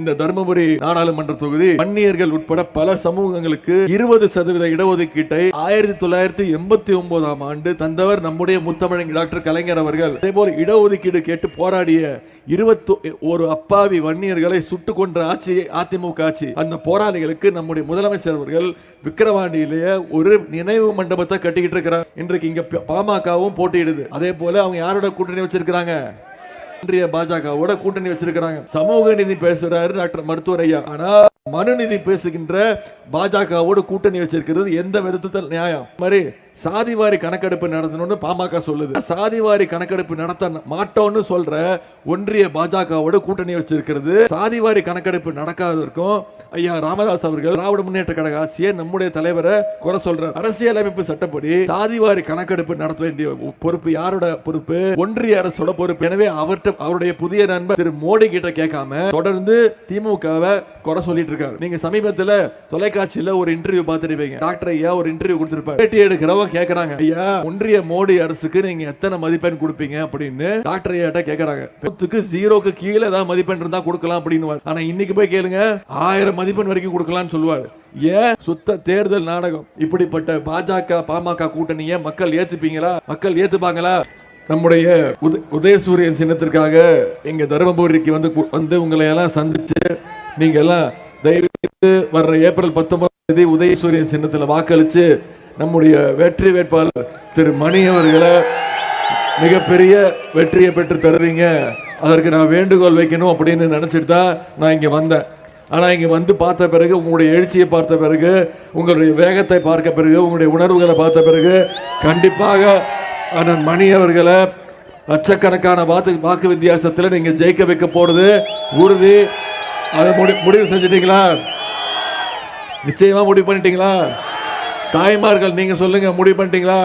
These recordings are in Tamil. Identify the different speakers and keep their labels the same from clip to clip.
Speaker 1: இந்த தர்மபுரி நாடாளுமன்ற தொகுதி வன்னியர்கள் உட்பட பல சமூகங்களுக்கு 20% இடஒதுக்கீட்டை 1989 ஆண்டு தந்தவர் நம்முடைய முத்தமிழ் டாக்டர் கலைஞர் அவர்கள். அதே போல இடஒதுக்கீடு கேட்டு போராடிய 21 அப்பாவி வன்னியர்களை சுட்டுக் கொன்ற ஆட்சி அதிமுக ஆட்சி. அந்த போராளிகளுக்கு நம்முடைய முதலமைச்சர் அவர்கள் விக்கிரவாண்டியிலேயே ஒரு நினைவு மண்டபத்தை கட்டிக்கிட்டு இருக்கிறார். இன்றைக்கு இங்க பாமகவும் போட்டியிடுது. அதே போல அவங்க யாரோட கூட்டணி வச்சிருக்கிறாங்க? பாஜகவோட கூட்டணி வச்சிருக்கிறாங்க. சமூக நீதி பேசுறாரு டாக்டர் மருத்துவர் ஐயா. ஆனா மனுநீதி பேசுகின்ற பாஜகவோட கூட்டணி வச்சிருக்கிறது எந்த விதத்தில் நியாயம்? மாதிரி சாதிவாரி கணக்கெடுப்பு நடத்தணும்னு பாமக சொல்லுது. சாதிவாரி கணக்கெடுப்பு நடத்த மாட்டோம்னு சொல்ற ஒன்றிய பாஜகவோட கூட்டணி வச்சிருக்கிறது. சாதிவாரி கணக்கெடுப்பு நடக்காததற்கும் ஐயா ராமதாஸ் அவர்கள் திராவிட முன்னேற்ற கழக ஆட்சியை நம்முடைய தலைவரை குறை சொல்றார். அரசியலமைப்பு சட்டப்படி சாதிவாரி கணக்கெடுப்பு நடத்த வேண்டிய பொறுப்பு யாரோட பொறுப்பு? ஒன்றிய அரசோட பொறுப்பு. எனவே அவருடைய புதிய நண்பர் திரு மோடி கிட்ட கேட்காம தொடர்ந்து திமுகவை குறை சொல்லிட்டு இருக்காரு. நீங்க சமீபத்தில் தொலைக்காட்சியில ஒரு இன்டர்வியூ பார்த்திருப்பீங்க. டாக்டர் ஐயா ஒரு இன்டர்வியூ கொடுத்திருப்பாரு. பேட்டி எடுக்கிறவங்க கேக்குறாங்க, ஐயா ஒன்றிய மோடி அரசுக்கு நீங்க எத்தனை மதிப்பெண் கொடுப்பீங்க அப்படின்னு டாக்டர் ஐயா கேக்குறாங்க. 0க்கு கீழே ஏதாவது மதிப்பெண் இருந்தா கொடுக்கலாம் அப்படின்னு. ஆனா இன்னைக்கு போய் கேளுங்க, 1000 மதிப்பெண் வரைக்கும் கொடுக்கலாம்னு சொல்லுவாரு. ஏன்? சுத்த தேர்தல் நாடகம். இப்படிப்பட்ட பாஜக பாமக கூட்டணியை மக்கள் ஏத்துப்பீங்களா? மக்கள் ஏத்துப்பாங்களா? நம்முடைய உதயசூரியன் சின்னத்திற்காக எங்க தர்மபுரிக்கு வந்து உங்களை எல்லாம் சந்திச்சு நீங்க எல்லாம் தயவு வர்ற ஏப்ரல் 19 உதயசூரியன் சின்னத்தில் வாக்களிச்சு நம்முடைய வெற்றி வேட்பாளர் திரு மணி அவர்களை மிகப்பெரிய வெற்றியை பெற்று தருவீங்க. அதற்கு நான் வேண்டுகோள் வைக்கணும் அப்படின்னு நினைச்சிட்டு தான் நான் இங்க வந்தேன். ஆனால் இங்கே வந்து பார்த்த பிறகு, உங்களுடைய எழுச்சியை பார்த்த பிறகு, உங்களுடைய வேகத்தை பார்க்க பிறகு, உங்களுடைய உணர்வுகளை பார்த்த பிறகு கண்டிப்பாக அண்ணன் மணி அவர்களை லட்சக்கணக்கான வாக்கு வித்தியாசத்தில் நீங்கள் ஜெயிக்க வைக்க போறது உறுதி. அதை முடிவு செஞ்சிட்டீங்களா? நிச்சயமா முடிவு பண்ணிட்டீங்களா? தாய்மார்கள் நீங்க சொல்லுங்க, முடிவு பண்ணிட்டீங்களா?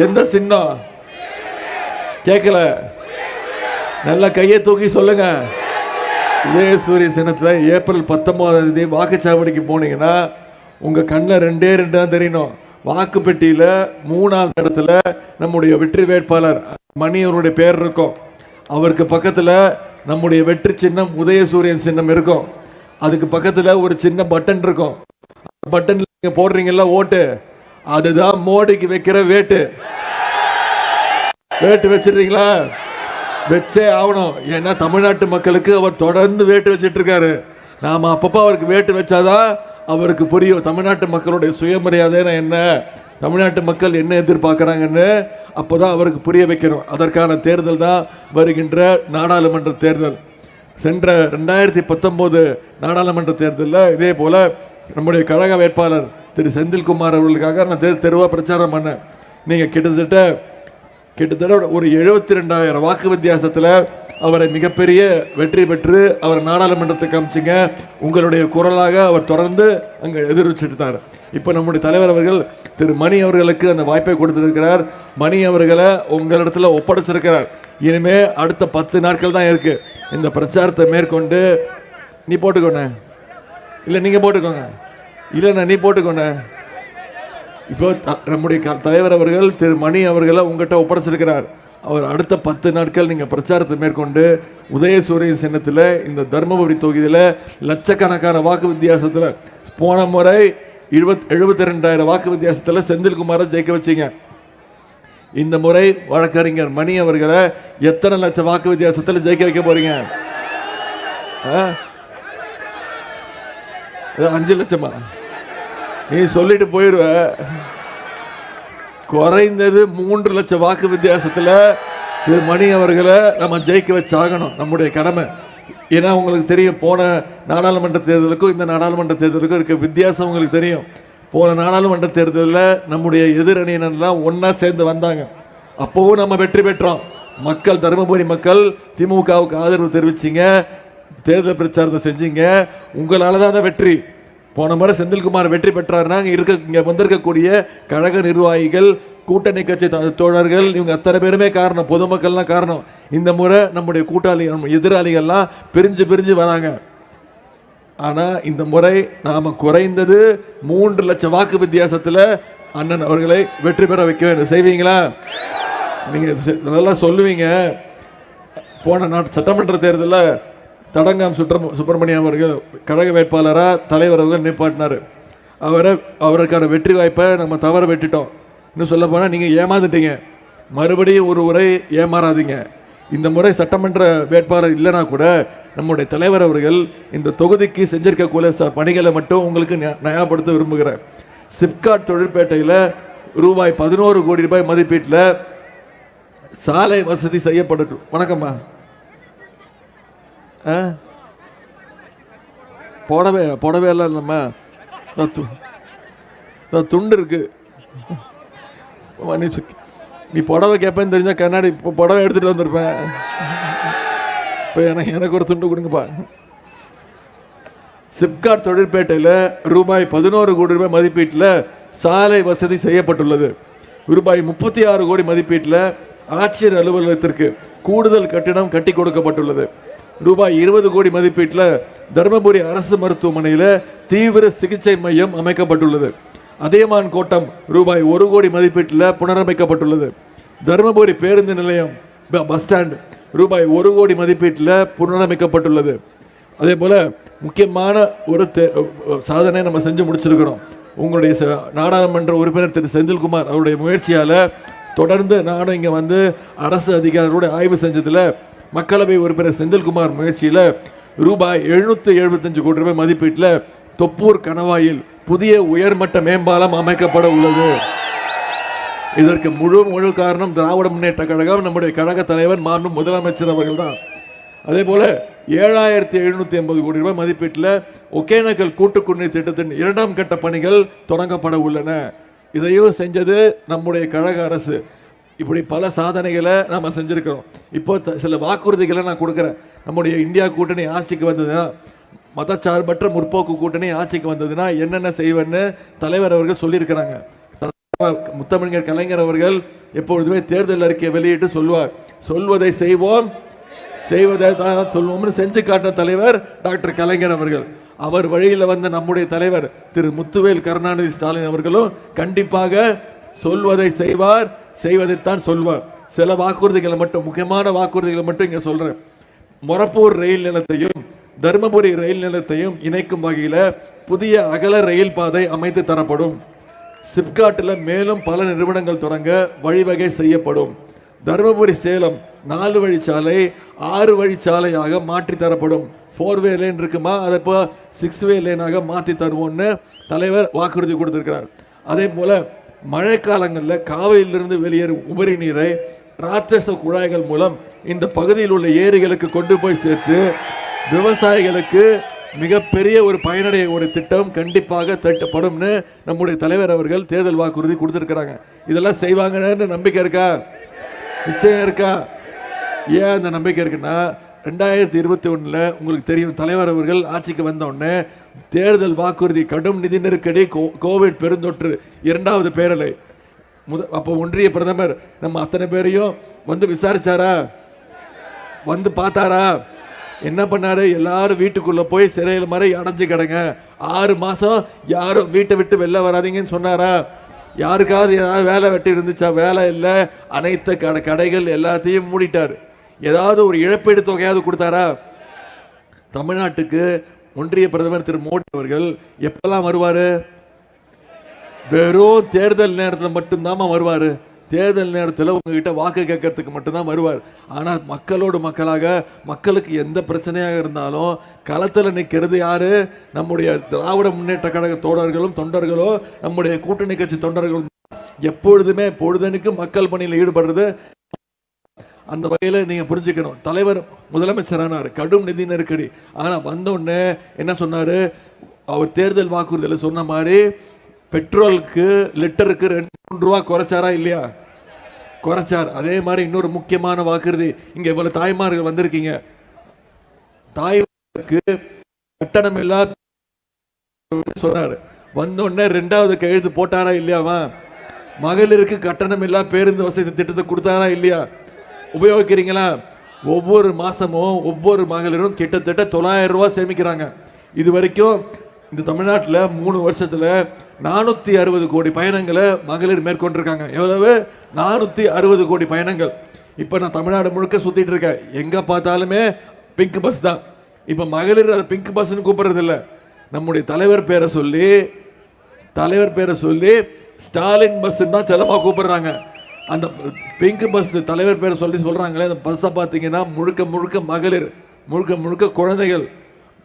Speaker 1: எந்த சின்னம் கேட்கல? நல்ல கையை தூக்கி சொல்லுங்க. உதயசூரிய சின்னத்தில் ஏப்ரல் 19 வாக்குச்சாவடிக்கு போனீங்கன்னா உங்க கண்ணில் 2 தான் தெரியணும். வாக்குப்பெட்டியில் 3ஆவது இடத்துல நம்முடைய வெற்றி வேட்பாளர் மணி அவருடைய பேர் இருக்கும். அவருக்கு பக்கத்தில் நம்முடைய வெற்றி சின்னம் உதயசூரியன் சின்னம் இருக்கும். அதுக்கு பக்கத்தில் ஒரு சின்ன பட்டன் இருக்கும். பட்டன் நீங்க போடுறீங்கல்ல ஓட்டு, அதுதான் மோடிக்கு வைக்கிற வேட்டு. வேட்டு வச்சிருக்கீங்களா? வச்சே ஆகணும். ஏன்னா தமிழ்நாட்டு மக்களுக்கு அவர் தொடர்ந்து வேட்டு வச்சிட்டு இருக்காரு. நாம அப்பப்போ அவருக்கு வேட்டு வச்சாதான் அவருக்கு புரியும் தமிழ்நாட்டு மக்களுடைய சுயமரியாதைன்னா என்ன, தமிழ்நாட்டு மக்கள் என்ன எதிர்பார்க்கறாங்கன்னு. அப்போதான் அவருக்கு புரிய வைக்கணும். அதற்கான தேர்தல் தான் வருகின்ற நாடாளுமன்ற தேர்தல். சென்ற 2019 நாடாளுமன்ற தேர்தலில் இதே போல நம்முடைய கழக வேட்பாளர் திரு செந்தில்குமார் அவர்களுக்காக நான் தெருவா பிரச்சாரம் பண்ணேன். நீங்க கிட்டத்தட்ட ஒரு 72,000 வாக்கு வித்தியாசத்தில் அவரை மிகப்பெரிய வெற்றி பெற்று அவர் நாடாளுமன்றத்துக்கு அமைச்சிங்க. உங்களுடைய குரலாக அவர் தொடர்ந்து அங்கே எதிர்விச்சிட்டார். இப்போ நம்முடைய தலைவர் அவர்கள் திரு மணி அவர்களுக்கு அந்த வாய்ப்பை கொடுத்திருக்கிறார். மணி அவர்களை உங்களிடத்துல ஒப்படைச்சிருக்கிறார். இனிமே அடுத்த 10 நாட்கள் தான் இருக்கு. இந்த பிரச்சாரத்தை மேற்கொண்டு நீ போட்டுக்கோண்ண, இல்லை நீங்க போட்டுக்கோங்க, இல்லைண்ணா நீ போட்டுக்கோண்ண. இப்போ நம்முடைய தலைவர் அவர்கள் திரு மணி அவர்களை உங்கள்கிட்ட ஒப்படைச்சிருக்கிறார். அவர் அடுத்த 10 நாட்கள் நீங்கள் பிரச்சாரத்தை மேற்கொண்டு உதயசூரியன் சின்னத்தில் இந்த தர்மபுரி தொகுதியில் லட்சக்கணக்கான வாக்கு வித்தியாசத்தில், போன முறை 72,000 வாக்கு வித்தியாசத்தில் செந்தில்குமாரை ஜெயிக்க வச்சிங்க. இந்த முறை வழக்கறிஞர் மணி அவர்களை எத்தனை லட்சம் வாக்கு வித்தியாசத்தில் ஜெயிக்க வைக்க போறீங்க? 5 லட்சமா? நீ சொல்லிட்டு போயிடுவ. குறைந்தது 3 லட்சம் வாக்கு வித்தியாசத்தில் திரு மணி அவர்களை நம்ம ஜெயிக்க வச்சாகணும், நம்முடைய கடமை. ஏன்னா உங்களுக்கு தெரியும், போன நாடாளுமன்ற தேர்தலுக்கும் இந்த நாடாளுமன்ற தேர்தலுக்கும் இருக்க வித்தியாசம் உங்களுக்கு தெரியும். போன நாடாளுமன்ற தேர்தலில் நம்முடைய எதிரணியினர்லாம் ஒன்றா சேர்ந்து வந்தாங்க. அப்போவும் நம்ம வெற்றி பெற்றோம். மக்கள், தருமபுரி மக்கள் திமுகவுக்கு ஆதரவு தெரிவிச்சிங்க, தேர்தல் பிரச்சாரத்தை செஞ்சீங்க. உங்களால் தான் அந்த வெற்றி. போன முறை செந்தில்குமார் வெற்றி பெற்றாருன்னா இங்கே வந்திருக்கக்கூடிய கழக நிர்வாகிகள், கூட்டணி கட்சி தோழர்கள், இவங்க அத்தனை பேருமே காரணம், பொதுமக்கள்லாம் காரணம். இந்த முறை நம்முடைய கூட்டாளி எதிராளிகள்லாம் பிரிஞ்சு வராங்க. ஆனால் இந்த முறை நாம் குறைந்தது 3 லட்சம் வாக்கு வித்தியாசத்தில் அண்ணன் அவர்களை வெற்றி பெற வைக்க வேண்டும். செய்வீங்களா? நீங்கள் நல்லா சொல்லுவீங்க. போன சட்டமன்ற தேர்தலில் தடங்காம் சுப்பிரமணியம் அவர்கள் கழக வேட்பாளராக தலைவர் அவர்கள் நிப்பாட்டினார். அவருக்கான வெற்றி வாய்ப்பை நம்ம தவற விட்டுட்டோம். இன்னும் சொல்ல போனால் நீங்கள் ஏமாந்துட்டீங்க. மறுபடியும் ஒரு முறை ஏமாறாதீங்க. இந்த முறை சட்டமன்ற வேட்பாளர் இல்லைனா கூட நம்முடைய தலைவர் அவர்கள் இந்த தொகுதிக்கு செஞ்சிருக்கக்கூடிய பணிகளை மட்டும் உங்களுக்கு ஞாபகப்படுத்த விரும்புகிறேன். சிப்காட் தொழிற்பேட்டையில் ரூபாய் 11 கோடி ரூபாய் மதிப்பீட்டில் சாலை வசதி செய்யப்பட்டு. வணக்கம்மா. புடவை எல்லாம் இல்லைம்மா, துண்டு இருக்கு. நீ புடவை கேட்பேன்னு தெரிஞ்சா கண்ணாடி புடவை எடுத்துட்டு வந்திருப்பேன். இப்போ எனக்கு ஒரு துண்டு கொடுங்கப்பா. சிப்காட் தொழிற்பேட்டையில் ரூபாய் 11 கோடி ரூபாய் மதிப்பீட்டில் சாலை வசதி செய்யப்பட்டுள்ளது. ரூபாய் 36 கோடி மதிப்பீட்டில் ஆட்சியர் அலுவலகத்திற்கு கூடுதல் கட்டிடம் கட்டி கொடுக்கப்பட்டுள்ளது. ரூபாய் 20 கோடி மதிப்பீட்டில் தர்மபுரி அரசு மருத்துவமனையில் தீவிர சிகிச்சை மையம் அமைக்கப்பட்டுள்ளது. அதியமான் கோட்டம் ரூபாய் 1 கோடி மதிப்பீட்டில் புனரமைக்கப்பட்டுள்ளது. தர்மபுரி பேருந்து நிலையம் பஸ் ஸ்டாண்ட் ரூபாய் 1 கோடி மதிப்பீட்டில் புனரமைக்கப்பட்டுள்ளது. அதே போல் முக்கியமான ஒரு சாதனை நம்ம செஞ்சு முடிச்சிருக்கிறோம். உங்களுடைய நாடாளுமன்ற உறுப்பினர் திரு செந்தில்குமார் அவருடைய முயற்சியால் தொடர்ந்து நானும் இங்கே வந்து அரசு அதிகாரிகளோட ஆய்வு செஞ்சதில் மக்களவை உறுப்பினர் செந்தில்குமார் முயற்சியில் ரூபாய் 775 கோடி ரூபாய் மதிப்பீட்டில் தொப்பூர் கணவாயில் புதிய உயர்மட்ட மேம்பாலம் அமைக்கப்பட உள்ளது. இதற்கு முழு காரணம் திராவிட முன்னேற்ற கழகம், நம்முடைய கழக தலைவர் மாண்பு முதலமைச்சர் அவர்கள் தான். அதே போல 7780 கோடி ரூபாய் மதிப்பீட்டில் ஒகேனக்கல் கூட்டுக்குடிநீர் திட்டத்தின் 2ஆம் கட்ட பணிகள் தொடங்கப்பட உள்ளன. இதையும் செஞ்சது நம்முடைய கழக அரசு. இப்படி பல சாதனைகளை நாம் செஞ்சுருக்கிறோம். இப்போ சில வாக்குறுதிகளை நான் கொடுக்குறேன். நம்முடைய இந்தியா கூட்டணி ஆட்சிக்கு வந்ததுன்னா, மதச்சார்பற்ற முற்போக்கு கூட்டணி ஆட்சிக்கு வந்ததுன்னா என்னென்ன செய்வேன்னு தலைவர் அவர்கள் சொல்லியிருக்கிறாங்க. முத்தமிழர் கலைஞர் அவர்கள் எப்பொழுதுமே தேர்தல் அறிக்கையை வெளியிட்டு சொல்வார், சொல்வதை செய்வோம், செய்வதை தான் சொல்வோம்னு செஞ்சு காட்ட தலைவர் டாக்டர் கலைஞர் அவர்கள். அவர் வழியில் வந்த நம்முடைய தலைவர் திரு முத்துவேல் கருணாநிதி ஸ்டாலின் அவர்களும் கண்டிப்பாக சொல்வதை செய்வார், செய்வதைத்தான் சொல்வார். சில வாக்குறுதிகளை மட்டும், முக்கியமான வாக்குறுதிகளை மட்டும் இங்கே சொல்றேன். மொரப்பூர் ரயில் நிலையத்தையும் தர்மபுரி ரயில் நிலையத்தையும் இணைக்கும் வகையில் புதிய அகல ரயில் பாதை அமைத்து தரப்படும். சிப்காட்டில் மேலும் பல நிறுவனங்கள் தொடங்க வழிவகை செய்யப்படும். தர்மபுரி சேலம் 4 வழிச்சாலை 6 வழிச்சாலையாக மாற்றி தரப்படும். 4-வே லேன் இருக்குமா, அதை இப்போ 6-வே லேனாக மாற்றி தருவோம்னு தலைவர் வாக்குறுதி கொடுத்திருக்கிறார். அதே போல மழைக்காலங்களில் காவிரியிலிருந்து வெளியேறும் உபரி நீரை ராட்சச குழாய்கள் மூலம் இந்த பகுதியில் உள்ள ஏரிகளுக்கு கொண்டு போய் சேர்த்து விவசாயிகளுக்கு மிகப்பெரிய ஒரு பயனடைய ஒரு திட்டம் கண்டிப்பாக தட்டப்படும்னு நம்முடைய தலைவர் அவர்கள் தேர்தல் வாக்குறுதி கொடுத்திருக்கிறாங்க. இதெல்லாம் செய்வாங்கன்னு நம்பிக்கை இருக்கா? நிச்சயம் இருக்கா? ஏன் அந்த நம்பிக்கை இருக்குன்னா, 2021 உங்களுக்கு தெரியும், தலைவர் அவர்கள் ஆட்சிக்கு வந்த உடனே தேர்தல் வாக்குறுதி கடும் நிதி நெருக்கடி, கோவிட் பெருந்தொற்று, 2வது பேரலை. அப்போ ஒன்றிய பிரதமர் நம்ம அத்தனை பேரையும் வந்து விசாரிச்சாரா, வந்து பார்த்தாரா, என்ன பண்ணாரு? எல்லாரும் வீட்டுக்குள்ள போய் சிறையில் மாதிரி அடைஞ்சு கிடங்க, 6 மாசம் யாரும் வீட்டை விட்டு வெளில வராதிங்கன்னு சொன்னாரா? யாருக்காவது ஏதாவது வேலை வெட்டி இருந்துச்சா? வேலை இல்லை. அனைத்து கடைகள் எல்லாத்தையும் மூடிட்டார். ஏதாவது ஒரு இழப்பீடு தொகையாவது கொடுத்தாரா? தமிழ்நாட்டுக்கு ஒன்றிய பிரதமர் திரு மோடி அவர்கள் எப்பெல்லாம் வருவாரு? வெறும் தேர்தல் நேரத்தில் மட்டும்தான் வருவாரு. தேர்தல் நேரத்தில் உங்ககிட்ட வாக்கு கேட்கறதுக்கு மட்டும்தான் வருவார். ஆனால் மக்களோடு மக்களாக, மக்களுக்கு எந்த பிரச்சனையாக இருந்தாலும் களத்தில் நிற்கிறது யாரு? நம்முடைய திராவிட முன்னேற்ற கழக தோழர்களும் தொண்டர்களும், நம்முடைய கூட்டணி கட்சி தொண்டர்களும் எப்பொழுதுமே பொழுதனுக்கு மக்கள் பணியில் ஈடுபடுறது. அந்த வகையில் நீங்கள் புரிஞ்சுக்கணும். தலைவர் முதலமைச்சரானார், கடும் நிதி நெருக்கடி. ஆனால் வந்தோடனே என்ன சொன்னார்? அவர் தேர்தல் வாக்குறுதியில் சொன்ன மாதிரி பெட்ரோலுக்கு லிட்டருக்கு 2 ரூபா குறைச்சாரா இல்லையா? குறைச்சார். அதே மாதிரி இன்னொரு முக்கியமான வாக்குறுதி, இங்கே இவ்வளோ தாய்மார்கள் வந்திருக்கீங்க, தாய்மாருக்கு கட்டணம் இல்லா சொன்னார். வந்தோடனே 2வது கையெழுத்து போட்டாரா இல்லையாவா? மகளிருக்கு கட்டணம் இல்லா பேருந்து வசதி திட்டத்தை கொடுத்தாரா இல்லையா? உபயோகிக்கிறீங்களா? ஒவ்வொரு மாசமும் ஒவ்வொரு மகளிரும் கிட்டத்தட்ட 900 ரூபா சேமிக்கிறாங்க. இது வரைக்கும் இந்த தமிழ்நாட்டில் 3 வருஷத்துல 460 கோடி பயணங்களை மகளிர் மேற்கொண்டிருக்காங்க. எவ்வளவு? 460 கோடி பயணங்கள். இப்போ நான் தமிழ்நாடு முழுக்க சுத்திட்டு இருக்கேன். எங்க பார்த்தாலுமே பிங்க் பஸ் தான். இப்ப மகளிர் அதை பிங்க் பஸ்ன்னு கூப்பிடுறது இல்ல, நம்முடைய தலைவர் பேரை சொல்லி ஸ்டாலின் பஸ் தான் செலவா கூப்பிடுறாங்க. அந்த பிங்க் பஸ் தலைவர் பேரை சொல்லி சொல்றாங்களே, அந்த பஸ்ஸை பார்த்தீங்கன்னா முழுக்க முழுக்க மகளிர், முழுக்க முழுக்க குழந்தைகள்,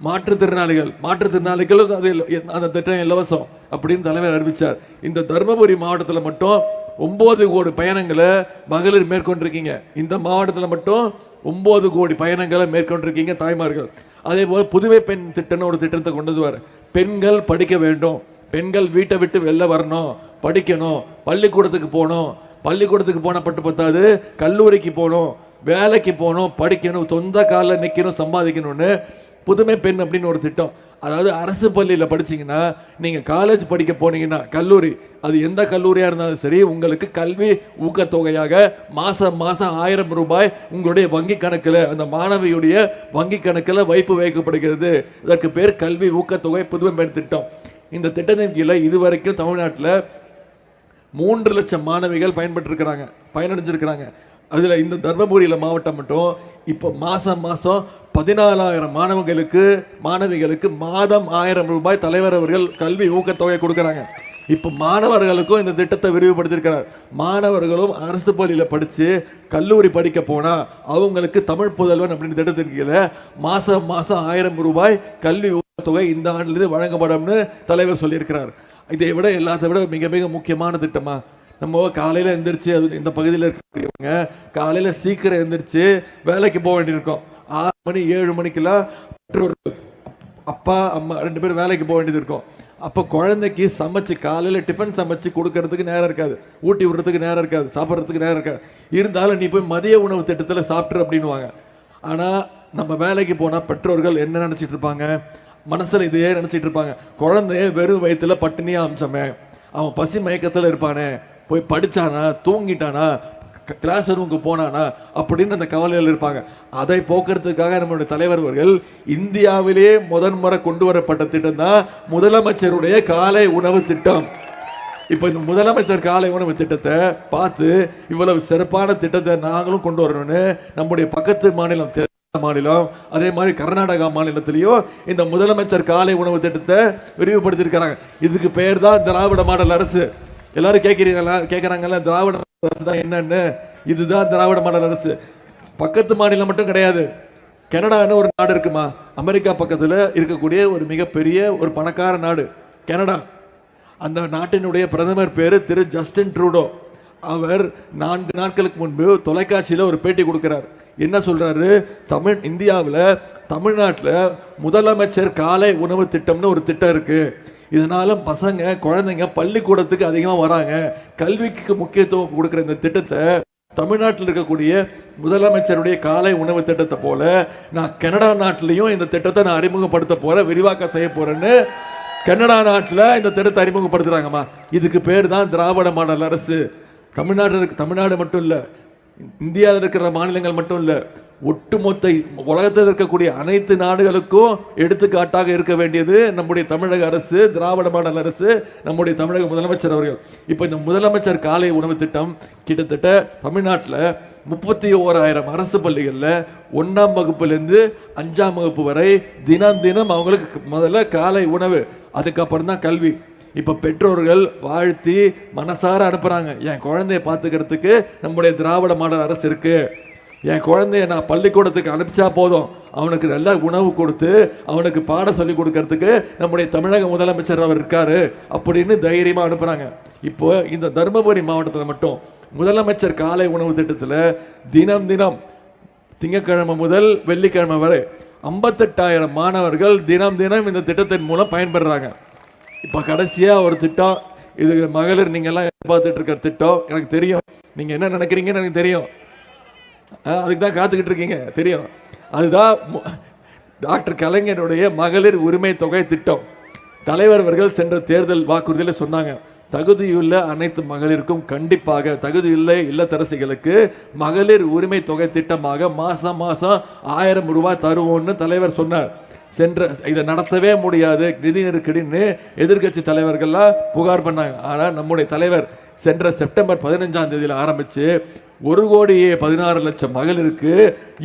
Speaker 1: மாற்றுத்திறனாளிகளும் அது அந்த திட்டம் இலவசம் அப்படின்னு தலைவர் அறிவிச்சார். இந்த தர்மபுரி மாவட்டத்தில் மட்டும் 9 கோடி பயணங்களை மகளிர் மேற்கொண்டிருக்கீங்க. இந்த மாவட்டத்தில் மட்டும் 9 கோடி பயணங்களை மேற்கொண்டிருக்கீங்க தாய்மார்கள். அதே போல புதுமை பெண் திட்டம்னு ஒரு திட்டத்தை கொண்டு வர, பெண்கள் படிக்க வேண்டும், பெண்கள் வீட்டை விட்டு வெளில வரணும், படிக்கணும், பள்ளிக்கூடத்துக்கு போன பட்டு பத்தாது, கல்லூரிக்கு போகணும், வேலைக்கு போகணும், படிக்கணும், சொந்த காலில் நிற்கணும், சம்பாதிக்கணும்னு புதுமை பெண் அப்படின்னு ஒரு திட்டம். அதாவது அரசு பள்ளியில் படிச்சீங்கன்னா, நீங்கள் காலேஜ் படிக்க போனீங்கன்னா, கல்லூரி, அது எந்த கல்லூரியாக இருந்தாலும் சரி, உங்களுக்கு கல்வி ஊக்கத்தொகையாக மாதம் 1000 ரூபாய் உங்களுடைய வங்கி கணக்கில், அந்த மாணவியுடைய வங்கி கணக்கில் வைப்பு வைக்கப்படுகிறது. இதற்கு பேர் கல்வி ஊக்கத்தொகை புதுமை பெண் திட்டம். இந்த திட்டத்தின் கீழே இதுவரைக்கும் தமிழ்நாட்டில் 3 லட்சம் மாணவிகள் பயனடைஞ்சிருக்கிறாங்க. அதில் இந்த தர்மபுரியில் மாவட்டம் மட்டும் இப்போ மாதம் 14,000 மாணவிகளுக்கு மாதம் 1000 ரூபாய் தலைவர் அவர்கள் கல்வி ஊக்கத்தொகை கொடுக்குறாங்க. இப்போ மாணவர்களுக்கும் இந்த திட்டத்தை விரிவுபடுத்தியிருக்கிறார். மாணவர்களும் அரசு பள்ளியில் படித்து கல்லூரி படிக்க போனால் அவங்களுக்கு தமிழ் புதல்வன் அப்படின்னு திட்டத்தின் கீழே மாதம் 1000 ரூபாய் கல்வி ஊக்கத்தொகை இந்த ஆண்டிலிருந்து வழங்கப்படும்னு தலைவர் சொல்லியிருக்கிறார். இதை விட எல்லாத்தை விட மிக மிக முக்கியமான திட்டமா, நம்ம காலையில் எந்திரிச்சு, அது இந்த பகுதியில் இருக்கக்கூடியவங்க காலையில் சீக்கிரம் எந்திரிச்சு வேலைக்கு போக வேண்டியிருக்கோம். 6 மணி 7 மணிக்கெல்லாம் அப்பா அம்மா 2 பேரும் வேலைக்கு போக வேண்டியது இருக்கும். அப்போ குழந்தைக்கு சமைச்சு காலையில் டிஃபன் சமைச்சு கொடுக்கறதுக்கு நேரம் இருக்காது, ஊட்டி விடுறதுக்கு நேரம் இருக்காது, சாப்பிட்றதுக்கு நேரம் இருக்காது. இருந்தாலும் நீ போய் மதிய உணவு திட்டத்தில் சாப்பிட்ரு அப்படின்வாங்க. ஆனால் நம்ம வேலைக்கு போனால் பெற்றோர்கள் என்ன நினச்சிட்டு இருப்பாங்க, மனசில் இதையே நினச்சிட்டு இருப்பாங்க, குழந்தைய வெறும் வயிற்றுல பட்டினியாக அம்சமே, அவன் பசி மயக்கத்தில் இருப்பானே, போய் படித்தானா, தூங்கிட்டானா, கிளாஸ் ரூமுக்கு போனானா அப்படின்னு அந்த கவலையில் இருப்பாங்க. அதை போக்குறதுக்காக நம்மளுடைய தலைவர் அவர்கள் இந்தியாவிலேயே முதன்முறை கொண்டு வரப்பட்ட திட்டம் தான் முதலமைச்சருடைய காலை உணவு திட்டம். இப்போ இந்த முதலமைச்சர் காலை உணவு திட்டத்தை பார்த்து இவ்வளவு சிறப்பான திட்டத்தை நாங்களும் கொண்டு வரணும்னு நம்முடைய பக்கத்து மாநிலம் அதே மாதிரி கர்நாடகா மாநிலத்திலையும் இந்த முதலமைச்சர் காலை உணவு திட்டத்தை விரிவுபடுத்தியிருக்கிறாங்க. இதுக்கு பெயர் தான் திராவிட மாடல் அரசு. எல்லாரும் கேட்குறாங்கல்ல திராவிட அரசு தான் என்னன்னு, இதுதான் திராவிட மாடல் அரசு. பக்கத்து மாநிலம் மட்டும் கிடையாது, கனடான்னு ஒரு நாடு இருக்குமா, அமெரிக்கா பக்கத்தில் இருக்கக்கூடிய ஒரு மிகப்பெரிய ஒரு பணக்கார நாடு கனடா. அந்த நாட்டினுடைய பிரதமர் பேரு திரு ஜஸ்டின் ட்ரூடோ. அவர் 4 நாட்களுக்கு முன்பு தொலைக்காட்சியில் ஒரு பேட்டி கொடுக்கிறார். என்ன சொல்றாரு, இந்தியாவில் தமிழ்நாட்டில் முதலமைச்சர் காலை உணவு திட்டம்னு ஒரு திட்டம் இருக்கு, இதனால பசங்க குழந்தைங்க பள்ளிக்கூடத்துக்கு அதிகமாக வராங்க, கல்விக்கு முக்கியத்துவம் கொடுக்குற இந்த திட்டத்தை தமிழ்நாட்டில் இருக்கக்கூடிய முதலமைச்சருடைய காலை உணவு திட்டத்தை போல நான் கனடா நாட்டிலையும் இந்த திட்டத்தை நான் அறிமுகப்படுத்த போறேன், விரிவாக்கம் செய்ய போறேன்னு கனடா நாட்டில் இந்த திட்டத்தை அறிமுகப்படுத்துறாங்கம்மா. இதுக்கு பேர் தான் திராவிட மாடல் அரசு. தமிழ்நாடு மட்டும் இல்லை, இந்தியாவில் இருக்கிற மாநிலங்கள் மட்டும் இல்லை, ஒட்டுமொத்த உலகத்தில் இருக்கக்கூடிய அனைத்து நாடுகளுக்கும் எடுத்துக்காட்டாக இருக்க வேண்டியது நம்முடைய தமிழக அரசு, திராவிட மாடல் அரசு, நம்முடைய தமிழக முதலமைச்சர் அவர்கள். இப்போ இந்த முதலமைச்சர் காலை உணவு திட்டம் கிட்டத்தட்ட தமிழ்நாட்டில் 31,000 அரசு பள்ளிகளில் 1ஆம் வகுப்புலேருந்து 5ஆம் வகுப்பு வரை தினம் அவங்களுக்கு முதல்ல காலை உணவு, அதுக்கப்புறம் தான் கல்வி. இப்போ பெற்றோர்கள் வாழ்த்தி மனசார அனுப்புகிறாங்க, என் குழந்தைய பார்த்துக்கிறதுக்கு நம்முடைய திராவிட மாடல் அரசு இருக்கு, என் குழந்தைய நான் பள்ளிக்கூடத்துக்கு அனுப்பிச்சா போதும், அவனுக்கு நல்ல உணவு கொடுத்து அவனுக்கு பாடம் சொல்லி கொடுக்கறதுக்கு நம்முடைய தமிழக முதலமைச்சர் அவர் இருக்காரு அப்படின்னு தைரியமாக அனுப்புகிறாங்க. இப்போ இந்த தர்மபுரி மாவட்டத்தில் மட்டும் முதலமைச்சர் காலை உணவு திட்டத்தில் தினம் திங்கட்கிழமை முதல் வெள்ளிக்கிழமை வரை 58,000 மாணவர்கள் தினம் இந்த திட்டத்தின் மூலம் பயன்பெறாங்க. இப்போ கடைசியாக ஒரு திட்டம், இது மகளிர் நீங்கள்லாம் எதிர்பார்த்துட்டு இருக்கிற திட்டம், எனக்கு தெரியும் நீங்கள் என்ன நினைக்கிறீங்கன்னு எனக்கு தெரியும், அதுக்கு தான் காத்துக்கிட்டு இருக்கீங்க தெரியும். அதுதான் டாக்டர் கலைஞருடைய மகளிர் உரிமை தொகை திட்டம். தலைவர் அவர்கள் சென்ற தேர்தல் வாக்குறுதியில் சொன்னாங்க, தகுதியுள்ள அனைத்து மகளிருக்கும் கண்டிப்பாக தகுதியுள்ள இல்லத்தரசிகளுக்கு மகளிர் உரிமை தொகை திட்டமாக மாதம் 1000 ரூபாய் தருவோம்னு தலைவர் சொன்னார். இதை நடத்தவே முடியாது, நிதி நெருக்கடின்னு எதிர்கட்சி தலைவர்கள்லாம் புகார் பண்ணாங்க. ஆனால் நம்முடைய தலைவர் சென்ற செப்டம்பர் 15ஆம் தேதியில் ஆரம்பித்து 1,16,00,000 மகளிருக்கு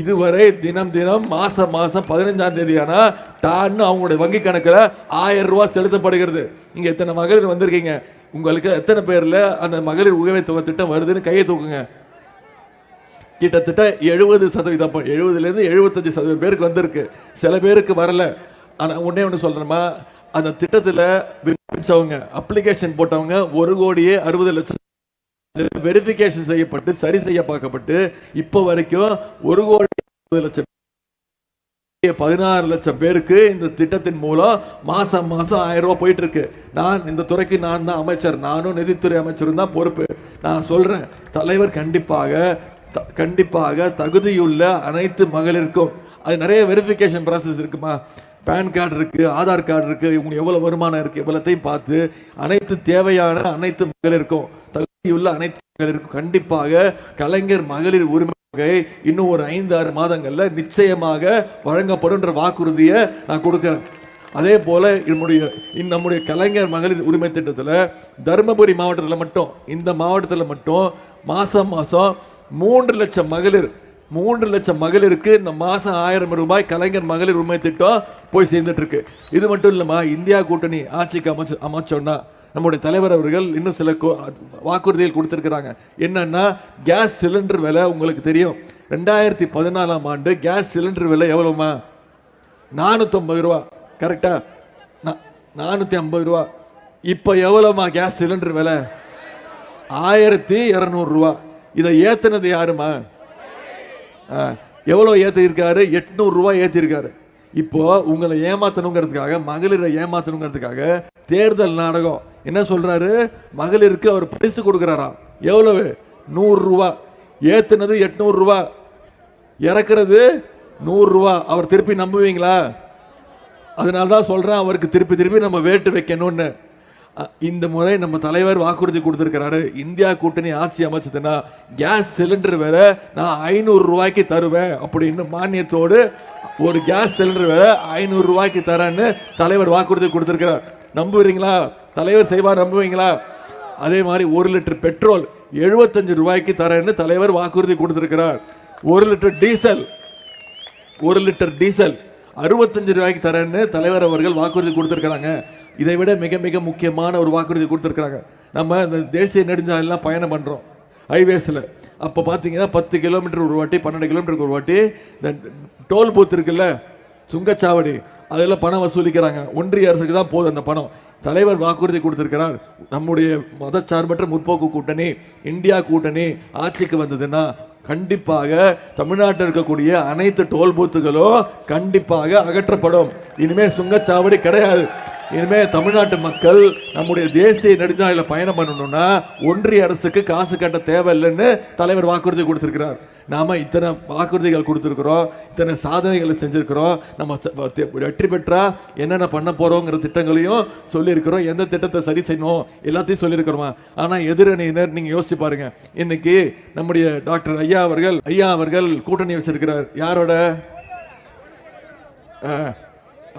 Speaker 1: இதுவரை தினம் தினம் மாசம் 15ஆம் தேதி ஆனா டான்னு அவங்களுடைய வங்கி கணக்கில் 1000 ரூபாய் செலுத்தப்படுகிறது. இங்க எத்தனை மகளிர் வந்திருக்கீங்க? உங்களுக்கு எத்தனை பேர்ல அந்த மகளிர் உதவித்தொகை திட்டம் வருதுன்னு கையை தூக்குங்க. கிட்டத்தட்ட 70%, 70லேருந்து 75% பேருக்கு வந்திருக்கு. சில பேருக்கு வரல. ஆனால் ஒன்று சொல்கிறேம்மா, அந்த திட்டத்தில் விண்ணப்பிச்சவங்க, அப்ளிகேஷன் போட்டவங்க 1,60,00,000 வெரிஃபிகேஷன் செய்யப்பட்டு சரி செய்ய பார்க்கப்பட்டு இப்போ வரைக்கும் 1,60,00,000 16 லட்சம் பேருக்கு இந்த திட்டத்தின் மூலம் மாசம் 1000 ரூபாய் போயிட்டு இருக்கு. நான் இந்த துறைக்கு நான் தான் அமைச்சர், நானும் நிதித்துறை அமைச்சரும் தான் பொறுப்பு. நான் சொல்றேன், தலைவர் கண்டிப்பாக தகுதியுள்ள அனைத்து மகளிருக்கும், அது நிறைய வெரிஃபிகேஷன் ப்ராசஸ் இருக்குமா, பேன் கார்டு இருக்கு, ஆதார் கார்டு இருக்கு, இவங்க எவ்வளவு வருமானம் இருக்கு, இவ்வளத்தையும் பார்த்து அனைத்து தேவையான அனைத்து மகளிருக்கும், தகுதியுள்ள அனைத்து மகளிருக்கும் கண்டிப்பாக கலைஞர் மகளிர் உரிமை இன்னும் ஒரு 5-6 மாதங்கள்ல நிச்சயமாக வழங்கப்படும் வாக்குறுதியை நான் கொடுக்கிறேன். அதே போல நம்முடைய கலைஞர் மகளிர் உரிமை திட்டத்தில் தருமபுரி மாவட்டத்தில் மட்டும், இந்த மாவட்டத்தில் மட்டும் மாசம் 3 லட்சம் மகளிருக்கு இந்த மாசம் 1000 ரூபாய் கலைஞர் மகளிர் உரிமை திட்டம் போய் சேர்ந்துட்டு இருக்கு. இது மட்டும் இல்லமா, இந்தியா கூட்டணி ஆட்சிக்கு அமைச்சோன்னா நம்முடைய தலைவர் அவர்கள் இன்னும் சில வாக்குறுதிகள் கொடுத்திருக்கிறாங்க. என்னன்னா, கேஸ் சிலிண்டர் விலை உங்களுக்கு தெரியும், 2014ஆம் ஆண்டு கேஸ் சிலிண்டர் விலை எவ்வளவுமா? 450 ரூபா. கரெக்டா? 450 ரூபா. இப்ப எவ்வளவுமா கேஸ் சிலிண்டர் விலை? 1200 ரூபா. இதை ஏத்தினது யாருமா? எவ்வளவு ஏத்தி இருக்காரு? 800 ரூபாய் ஏத்தி இருக்காரு. இப்போ உங்களை ஏமாத்தணுங்கிறதுக்காக, மகளிரை ஏமாத்தணுங்கிறதுக்காக தேர்தல் நாடகம் என்ன சொல்றாரு? மகளிருக்கு அவர் பரிசு கொடுக்கிறாராம். எவ்வளவு? 100 ரூபா. ஏத்துனது 800 ரூபா, இறக்குறது 100 ரூபா. அவர் திருப்பி நம்புவீங்களா? அதனால்தான் சொல்றேன், அவருக்கு திருப்பி நம்ம வேட்டு வைக்கணும்னு. இந்த முறை நம்ம தலைவர் வாக்குறுதி கொடுத்திருக்கிறாரு, இந்தியா கூட்டணி ஆட்சி அமைச்சதுன்னா கேஸ் சிலிண்டர் வேற நான் 500 ரூபாய்க்கு தருவேன் அப்படின்னு மானியத்தோடு ஒரு கேஸ் சிலிண்டர் வேற 500 ரூபாய்க்கு தரேன்னு தலைவர் வாக்குறுதி கொடுத்திருக்கிறார். நம்புவீங்களா? தலைவர் செய்வார், நம்புவீங்களா? அதே மாதிரி 1 லிட்டர் பெட்ரோல் 75 ரூபாய்க்கு தரேன்னு தலைவர் வாக்குறுதி கொடுத்திருக்கிறார். 1 லிட்டர் டீசல் 65 ரூபாய்க்கு தரேன்னு தலைவர் அவர்கள் வாக்குறுதி கொடுத்திருக்கிறாங்க. இதை விட மிக மிக முக்கியமான ஒரு வாக்குறுதி கொடுத்திருக்கிறாங்க. நம்ம இந்த தேசிய நெடுஞ்சாலையெல்லாம் பயணம் பண்றோம் ஹைவேஸ்ல. அப்போ பார்த்தீங்கன்னா 10 கிலோமீட்டர் ஒரு வாட்டி, 12 கிலோமீட்டருக்கு ஒரு வாட்டி இந்த டோல் பூத் இருக்குல்ல, சுங்கச்சாவடி, அதில் பணம் வசூலிக்கிறாங்க. ஒன்றிய அரசுக்கு தான் போகுது அந்த பணம். தலைவர் வாக்குறுதி கொடுத்திருக்கிறார், நம்முடைய மதச்சார்பற்ற முற்போக்கு கூட்டணி, இந்தியா கூட்டணி ஆட்சிக்கு வந்ததுன்னா கண்டிப்பாக தமிழ்நாட்டில் இருக்கக்கூடிய அனைத்து டோல் பூத்துகளும் கண்டிப்பாக அகற்றப்படும். இனிமே சுங்கச்சாவடி கிடையாது. இனிமே தமிழ்நாட்டு மக்கள் நம்முடைய தேசிய நெடுஞ்சாலையில பயணம் பண்ணணும்னா ஒன்றிய அரசுக்கு காசு கட்ட தேவையில்லைன்னு தலைவர் வாக்குறுதி கொடுத்திருக்கிறார். நாம இத்தனை வாக்குறுதிகள் கொடுத்திருக்கிறோம், இத்தனை சாதனைகளை செஞ்சிருக்கிறோம். நம்ம வெற்றி பெற்றா என்னென்ன பண்ண போறோங்கிற திட்டங்களையும் சொல்லியிருக்கிறோம். எந்த திட்டத்தை சரி செய்யணும் எல்லாத்தையும் சொல்லியிருக்கிறோமா? ஆனா எதிரணியினர் நீங்க யோசிச்சு பாருங்க. இன்னைக்கு நம்முடைய டாக்டர் ஐயா அவர்கள் கூட்டணி வச்சிருக்கிறார். யாரோட?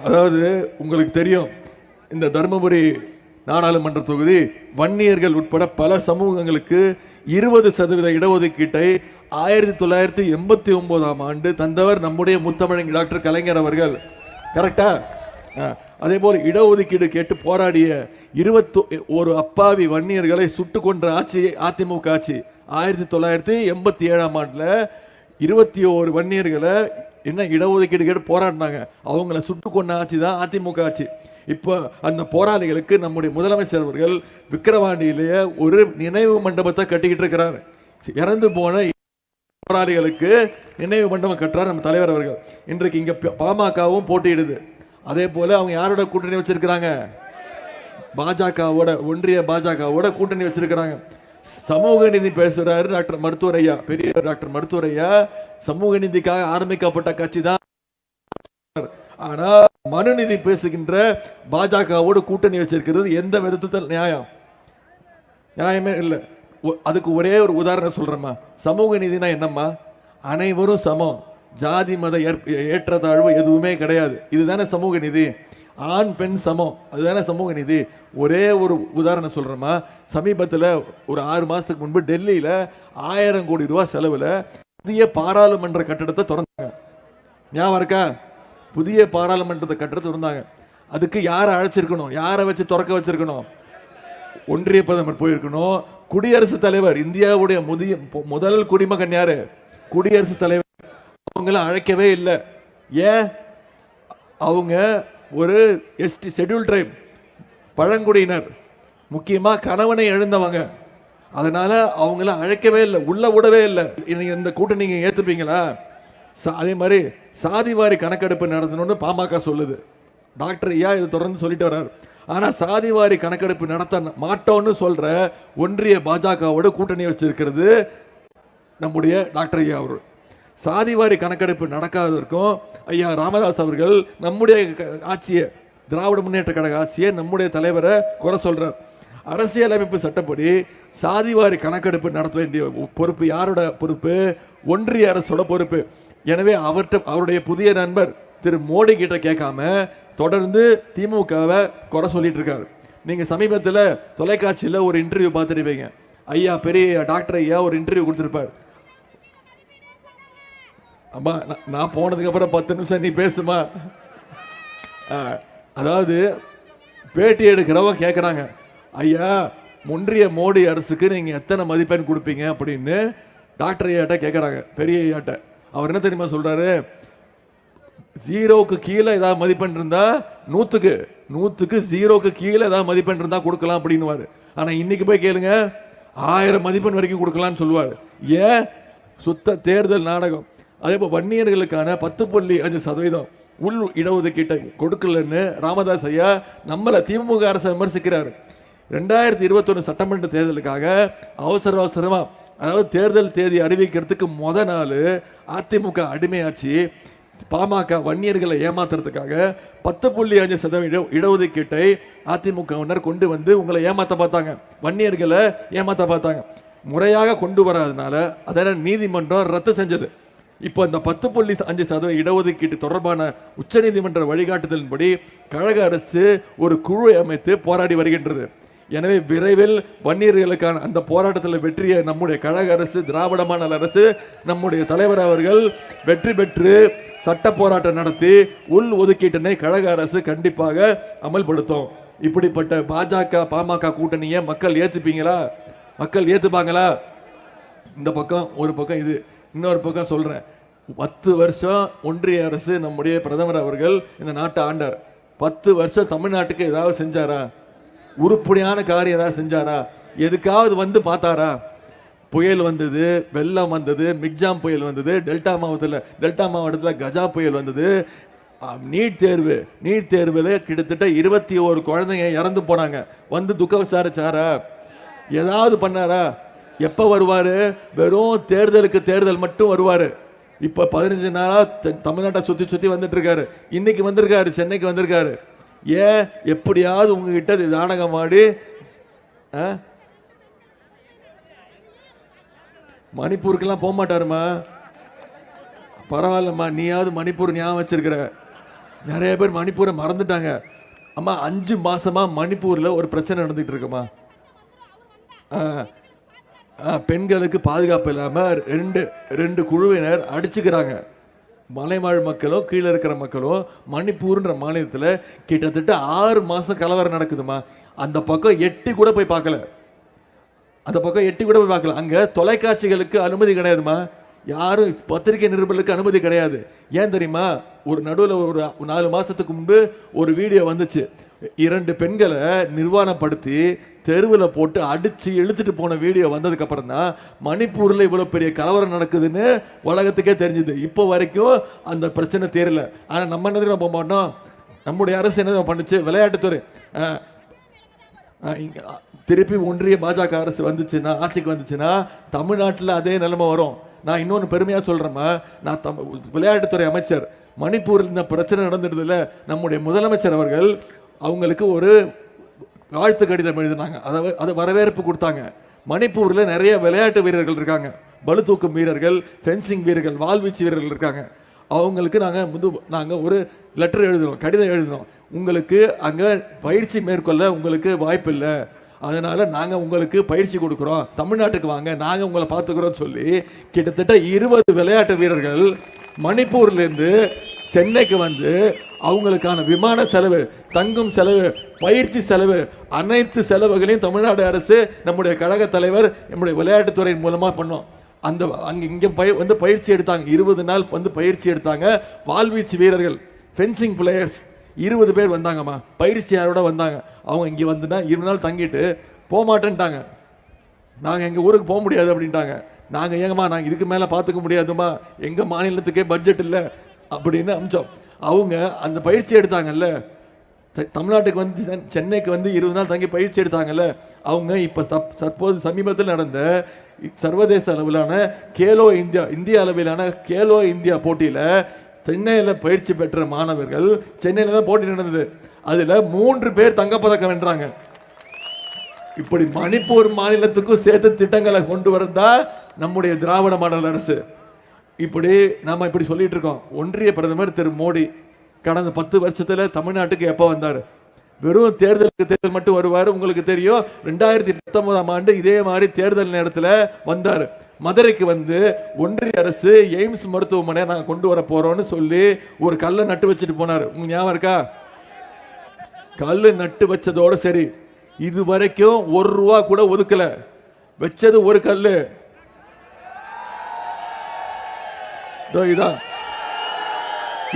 Speaker 1: அதாவது உங்களுக்கு தெரியும், இந்த தருமபுரி நாடாளுமன்ற தொகுதி வன்னியர்கள் உட்பட பல சமூகங்களுக்கு 20% இடஒதுக்கீட்டை 1989ஆம் ஆண்டு தந்தவர் நம்முடைய முத்தமிழ் டாக்டர் கலைஞர் அவர்கள். கரெக்டா? அதே போல இடஒதுக்கீடு கேட்டு போராடிய 21 அப்பாவி வன்னியர்களை சுட்டு கொன்ற ஆட்சி அதிமுக ஆட்சி. 1987ஆம் ஆண்டுல 21 வன்னியர்களை என்ன இடஒதுக்கீடு கேட்டு போராடினாங்க, அவங்கள சுட்டு கொண்ட ஆட்சி தான் அதிமுக ஆட்சி. இப்போ அந்த போராளிகளுக்கு நம்முடைய முதலமைச்சர் அவர்கள் விக்கிரவாண்டியிலேயே ஒரு நினைவு மண்டபத்தை கட்டிக்கிட்டு இருக்கிறார். இறந்து போன போராளிகளுக்கு நினைவு மண்டபம் கட்டுறார் நம்ம தலைவர் அவர்கள். இன்றைக்கு இங்க பாமகவும் போட்டியிடுது. அதே போல அவங்க யாரோட கூட்டணி வச்சிருக்கிறாங்க? பாஜகவோட, ஒன்றிய பாஜகவோட கூட்டணி வச்சிருக்கிறாங்க. சமூக நீதி பேசுறாரு டாக்டர் மருத்துவர் ஐயா, பெரிய டாக்டர் மருத்துவர் ஐயா. சமூக நீதிக்காக ஆரம்பிக்கப்பட்ட கட்சி தான். ஆனா மனுநீதி பேசுகின்ற பாஜகவோடு கூட்டணி வச்சிருக்கிறது எந்த விதத்தில் நியாயமே இல்லை. அதுக்கு ஒரே ஒரு உதாரணம் சொல்றேம்மா. சமூக நீதினா என்னம்மா? அனைவரும் சமம், ஜாதி மத ஏற்றத்தாழ்வு எதுவுமே கிடையாது. இதுதானே சமூக நீதி. ஆண் பெண் சமம், அதுதானே சமூக நீதி. ஒரே ஒரு உதாரணம் சொல்றேமா, சமீபத்தில் ஒரு 6 மாசத்துக்கு முன்பு டெல்லியில 1000 கோடி ரூபாய் செலவுல புதிய பாராளுமன்ற கட்டடத்தை திறந்தாங்க. ஞாபகம் இருக்கா? புதிய பாராளுமன்ற கட்டடத்தை திறந்தாங்க. அதுக்கு யாரை அழைச்சிருக்கணும்? யாரை வச்சு திறக்க வச்சிருக்கணும்? ஒன்றிய பிரதமர் போயிருக்கணும். குடியரசுத் தலைவர், இந்தியாவுடைய முதல் குடிமகன் யாரு? குடியரசுத் தலைவர். அவங்கள அழைக்கவே இல்லை. ஏன்? அவங்க ஒரு எஸ்டி, ஷெட்யூல் ட்ரைப், பழங்குடியினர், முக்கியமா கணவனை எழுந்தவங்க. அதனால அவங்கள அழைக்கவே இல்லை, உள்ள விடவே இல்லை. இந்த கூட்டம் நீங்க ஏத்துப்பீங்களா? அதே மாதிரி சாதிவாரி கணக்கெடுப்பு நடத்தணும்னு பாமக சொல்லுது. டாக்டர் ஐயா இதை தொடர்ந்து சொல்லிட்டு வர்றாரு. ஆனா சாதிவாரி கணக்கெடுப்பு நடத்த மாட்டோம்னு சொல்ற ஒன்றிய பாஜகவோட கூட்டணி வச்சிருக்கிறது நம்முடைய டாக்டர் ஐயா அவர். சாதிவாரி கணக்கெடுப்பு நடக்காததற்கும் ஐயா ராமதாஸ் அவர்கள் நம்முடைய ஆட்சியை, திராவிட முன்னேற்ற கழக ஆட்சியை, நம்முடைய தலைவரை குறை சொல்றார். அரசியலமைப்பு சட்டப்படி சாதிவாரி கணக்கெடுப்பு நடத்த வேண்டிய பொறுப்பு யாரோட பொறுப்பு? ஒன்றிய அரசோட பொறுப்பு. எனவே அவருடைய புதிய நண்பர் திரு மோடி கிட்ட கேட்காம தொடர்ந்து திமுகவை குறை சொல்லிட்டு இருக்காரு. நீங்க சமீபத்தில் தொலைக்காட்சியில் ஒரு இன்டர்வியூ பார்த்துருப்பீங்க. ஐயா பெரிய டாக்டர் ஐயா ஒரு இன்டர்வியூ கொடுத்துருப்பார். அம்மா நான் போனதுக்கு அப்புறம் 10 நிமிஷம் நீ பேசுமா. அதாவது பேட்டி எடுக்கிறவங்க கேட்குறாங்க, ஐயா ஒன்றிய மோடி அரசுக்கு நீங்க எத்தனை மதிப்பெண் கொடுப்பீங்க அப்படின்னு டாக்டர் ஐயாட்ட கேட்குறாங்க, பெரிய ஐயாட்ட. அவர் என்ன தெரியுமா சொல்றாரு? 0க்கு கீழே ஏதாவது மதிப்பெண் இருந்தா 100க்கு 0க்கு கீழே ஏதாவது மதிப்பெண் இருந்தா கொடுக்கலாம் அப்படின்னுவாரு. ஆனா இன்னைக்கு போய் கேளுங்க, 1000 மதிப்பெண் வரைக்கும் கொடுக்கலாம்னு சொல்லுவாரு. ஏன்? சுத்த தேர்தல் நாடகம். அதே போல் வன்னியர்களுக்கான 10.5% உள் இடஒதுக்கீட்டை கொடுக்கலன்னு ராமதாஸ் ஐயா நம்மள திமுக அரசை விமர்சிக்கிறார். 2021 சட்டமன்ற தேர்தலுக்காக அவசரமா, அதாவது தேர்தல் தேதி அறிவிக்கிறதுக்கு முத நாள் அதிமுக அடிமையாச்சு பாமக வன்னியர்களை ஏமாத்துறதுக்காக 10.5% இடஒதுக்கீட்டை அதிமுகவினர் கொண்டு வந்து உங்களை ஏமாத்த பார்த்தாங்க, வன்னியர்களை ஏமாத்த பார்த்தாங்க. முறையாக கொண்டு வராதனால அதனால் நீதிமன்றம் ரத்து செஞ்சது. இப்போ இந்த 10.5% இடஒதுக்கீட்டு தொடர்பான உச்சநீதிமன்ற வழிகாட்டுதலின்படி கழக அரசு ஒரு குழு அமைத்து போராடி வருகின்றது. எனவே விரைவில் வன்னியர்களுக்கான அந்த போராட்டத்தில் வெற்றிய நம்முடைய கழக அரசு, திராவிட மாடல் அரசு, நம்முடைய தலைவர் அவர்கள் வெற்றி பெற்று சட்ட போராட்டம் நடத்தி உள் ஒதுக்கீட்டினை கழக அரசு கண்டிப்பாக அமல்படுத்தும். இப்படிப்பட்ட பாஜக பாமக கூட்டணியை மக்கள் ஏத்துப்பீங்களா? மக்கள் ஏத்துப்பாங்களா? இந்த பக்கம் ஒரு பக்கம் இது, இன்னொரு பக்கம் சொல்றேன். 10 வருஷம் ஒன்றிய அரசு, நம்முடைய பிரதமர் அவர்கள் இந்த நாட்டை ஆண்டார். 10 வருஷம் தமிழ்நாட்டுக்கு ஏதாவது செஞ்சாரா? உருப்படியான காரியம் ஏதாவது செஞ்சாரா? எதுக்காவது வந்து பார்த்தாரா? புயல் வந்தது, வெள்ளம் வந்தது, மிக்ஜாம் புயல் வந்தது, டெல்டா மாவட்டத்தில் கஜா புயல் வந்தது, நீட் தேர்வில் கிட்டத்தட்ட 21 குழந்தைங்க இறந்து போனாங்க. வந்து துக்க விசாரிச்சாரா? ஏதாவது பண்ணாரா? எப்ப வருவாரு? வெறும் தேர்தல் மட்டும் வருவாரு. இப்ப 15 நாளா தமிழ்நாட்டை சுத்தி வந்துட்டு இருக்காரு. இன்னைக்கு வந்திருக்காரு, சென்னைக்கு வந்திருக்காரு. ஏன்? எப்படியாவது உங்ககிட்ட நாடகம் ஆடி மணிப்பூருக்கெல்லாம் போக மாட்டாருமா. பரவாயில்லம்மா, நீயாவது மணிப்பூர் ஞாபகம் வச்சிருக்கிற. நிறைய பேர் மணிப்பூரை மறந்துட்டாங்க. அம்மா 5 மாசமா மணிப்பூர்ல ஒரு பிரச்சனை நடந்துட்டு இருக்குமா. பெண்களுக்கு பாதுகாப்பு இல்லாம ரெண்டு குழுவினர் அடிச்சுக்கிறாங்க. மலைவாழ் மக்களும் கீழே இருக்கிற மக்களும். மணிப்பூர்ன்ற மாநிலத்தில் கிட்டத்தட்ட 6 மாசம் கலவரம் நடக்குதுமா. அந்த பக்கம் எட்டி கூட போய் பார்க்கல. அங்க தொலைக்காட்சிகளுக்கு அனுமதி கிடையாதுமா. யாரும் பத்திரிகை நிருபர்களுக்கு அனுமதி கிடையாது. ஏன் தெரியுமா? ஒரு நடுவில் ஒரு 4 மாசத்துக்கு முன்பு ஒரு வீடியோ வந்துச்சு. 2 பெண்களை நிர்வாணப்படுத்தி தெருவில் போட்டு அடிச்சு இழுத்துட்டு போன வீடியோ வந்ததுக்கு அப்புறம் தான் மணிப்பூர்ல இவ்வளவு பெரிய கலவரம் நடக்குதுன்னு உலகத்துக்கே தெரிஞ்சது. இப்போ வரைக்கும் அந்த பிரச்சனை தெரியல. ஆனா நம்ம என்ன போக மாட்டோம். நம்முடைய அரசு என்ன பண்ணுச்சு? விளையாட்டுத்துறை திருப்பி ஒன்றிய பாஜக அரசு வந்துச்சுன்னா, ஆட்சிக்கு வந்துச்சுன்னா தமிழ்நாட்டில் அதே நிலைமை வரும். நான் இன்னொன்று பெருமையா சொல்றேம்மா, நான் விளையாட்டுத்துறை அமைச்சர். மணிப்பூரில் இந்த பிரச்சனை நடந்துடுது இல்ல, நம்முடைய முதலமைச்சர் அவர்கள் அவங்களுக்கு ஒரு வாழ்த்து கடிதம் எழுதினாங்க. அதை வரவேற்பு கொடுத்தாங்க. மணிப்பூரில் நிறைய விளையாட்டு வீரர்கள் இருக்காங்க, பளு தூக்கும் வீரர்கள், ஃபென்சிங் வீரர்கள், வாள்வீச்சு வீரர்கள் இருக்காங்க. அவங்களுக்கு நாங்கள் ஒரு லெட்டர் எழுதினோம், கடிதம் எழுதினோம். உங்களுக்கு அங்க பயிற்சி மேற்கொள்ள உங்களுக்கு வாய்ப்பு இல்லை, அதனால நாங்க உங்களுக்கு பயிற்சி கொடுக்குறோம், தமிழ்நாட்டுக்கு வாங்க நாங்க உங்களை பார்த்துக்கிறோம் சொல்லி கிட்டத்தட்ட 20 விளையாட்டு வீரர்கள் மணிப்பூர்ல இருந்து சென்னைக்கு வந்து அவங்களுக்கான விமான செலவு, தங்கும் செலவு, பயிற்சி செலவு, அனைத்து செலவுகளையும் தமிழ்நாடு அரசு நம்முடைய கழக தலைவர் நம்முடைய விளையாட்டுத்துறை மூலமா பண்ணோம். அந்த இங்க வந்து பயிற்சி எடுத்தாங்க, 20 நாள் வந்து பயிற்சி எடுத்தாங்க. வாள்வீச்சு வீரர்கள், ஃபென்சிங் பிளேயர்ஸ் 20 பேர் வந்தாங்கம்மா, பயிற்சியாரோட வந்தாங்க. அவங்க இங்கே வந்துன்னா 20 நாள் தங்கிட்டு போக மாட்டேன்ட்டாங்க, நாங்கள் எங்கள் ஊருக்கு போக முடியாது அப்படின்ட்டாங்க. நாங்கள் ஏங்கம்மா நாங்கள் இதுக்கு மேலே பார்த்துக்க முடியாதுமா, எங்கள் மாநிலத்துக்கே பட்ஜெட் இல்லை அப்படின்னு அமிச்சோம். அவங்க அந்த பயிற்சி எடுத்தாங்கல்ல, தமிழ்நாட்டுக்கு வந்து சென்னைக்கு வந்து 20 நாள் தங்கி பயிற்சி எடுத்தாங்கல்ல, அவங்க இப்போ தற்போது சமீபத்தில் நடந்த சர்வதேச அளவிலான கேலோ இந்தியா, இந்திய அளவிலான கேலோ இந்தியா போட்டியில் சென்னையில் பயிற்சி பெற்ற மாணவர்கள், சென்னையில் தான் போட்டி நடந்தது, அதில் 3 பேர் தங்கப்பதக்கம் வென்றாங்க. இப்படி மணிப்பூர் மாநிலத்துக்கும் சேர்த்து திட்டங்களை கொண்டு வரதா நம்முடைய திராவிட மாடல் அரசு. இப்படி நாம இப்படி சொல்லிட்டு இருக்கோம். ஒன்றிய பிரதமர் திரு மோடி கடந்த 10 வருஷத்துல தமிழ்நாட்டுக்கு எப்ப வந்தார்? வெறும் தேர்தல் மட்டும் வருவார். உங்களுக்கு தெரியும், 2019ஆம் ஆண்டு இதே மாதிரி தேர்தல் நேரத்தில் வந்தார். மதுரைக்கு வந்து ஒன்றிய அரசு எய்ம்ஸ் மருத்துவமனை நாங்கள் கொண்டு வர போறோம்னு சொல்லி ஒரு கல்லை நட்டு வச்சுட்டு போனார். உங்களுக்கு ஞாபகம் இருக்கா? கல்லு நட்டு வச்சதோட சரி, இது வரைக்கும் 1 ரூபா கூட ஒதுக்கல. வச்சது ஒரு கல்லு, இதான்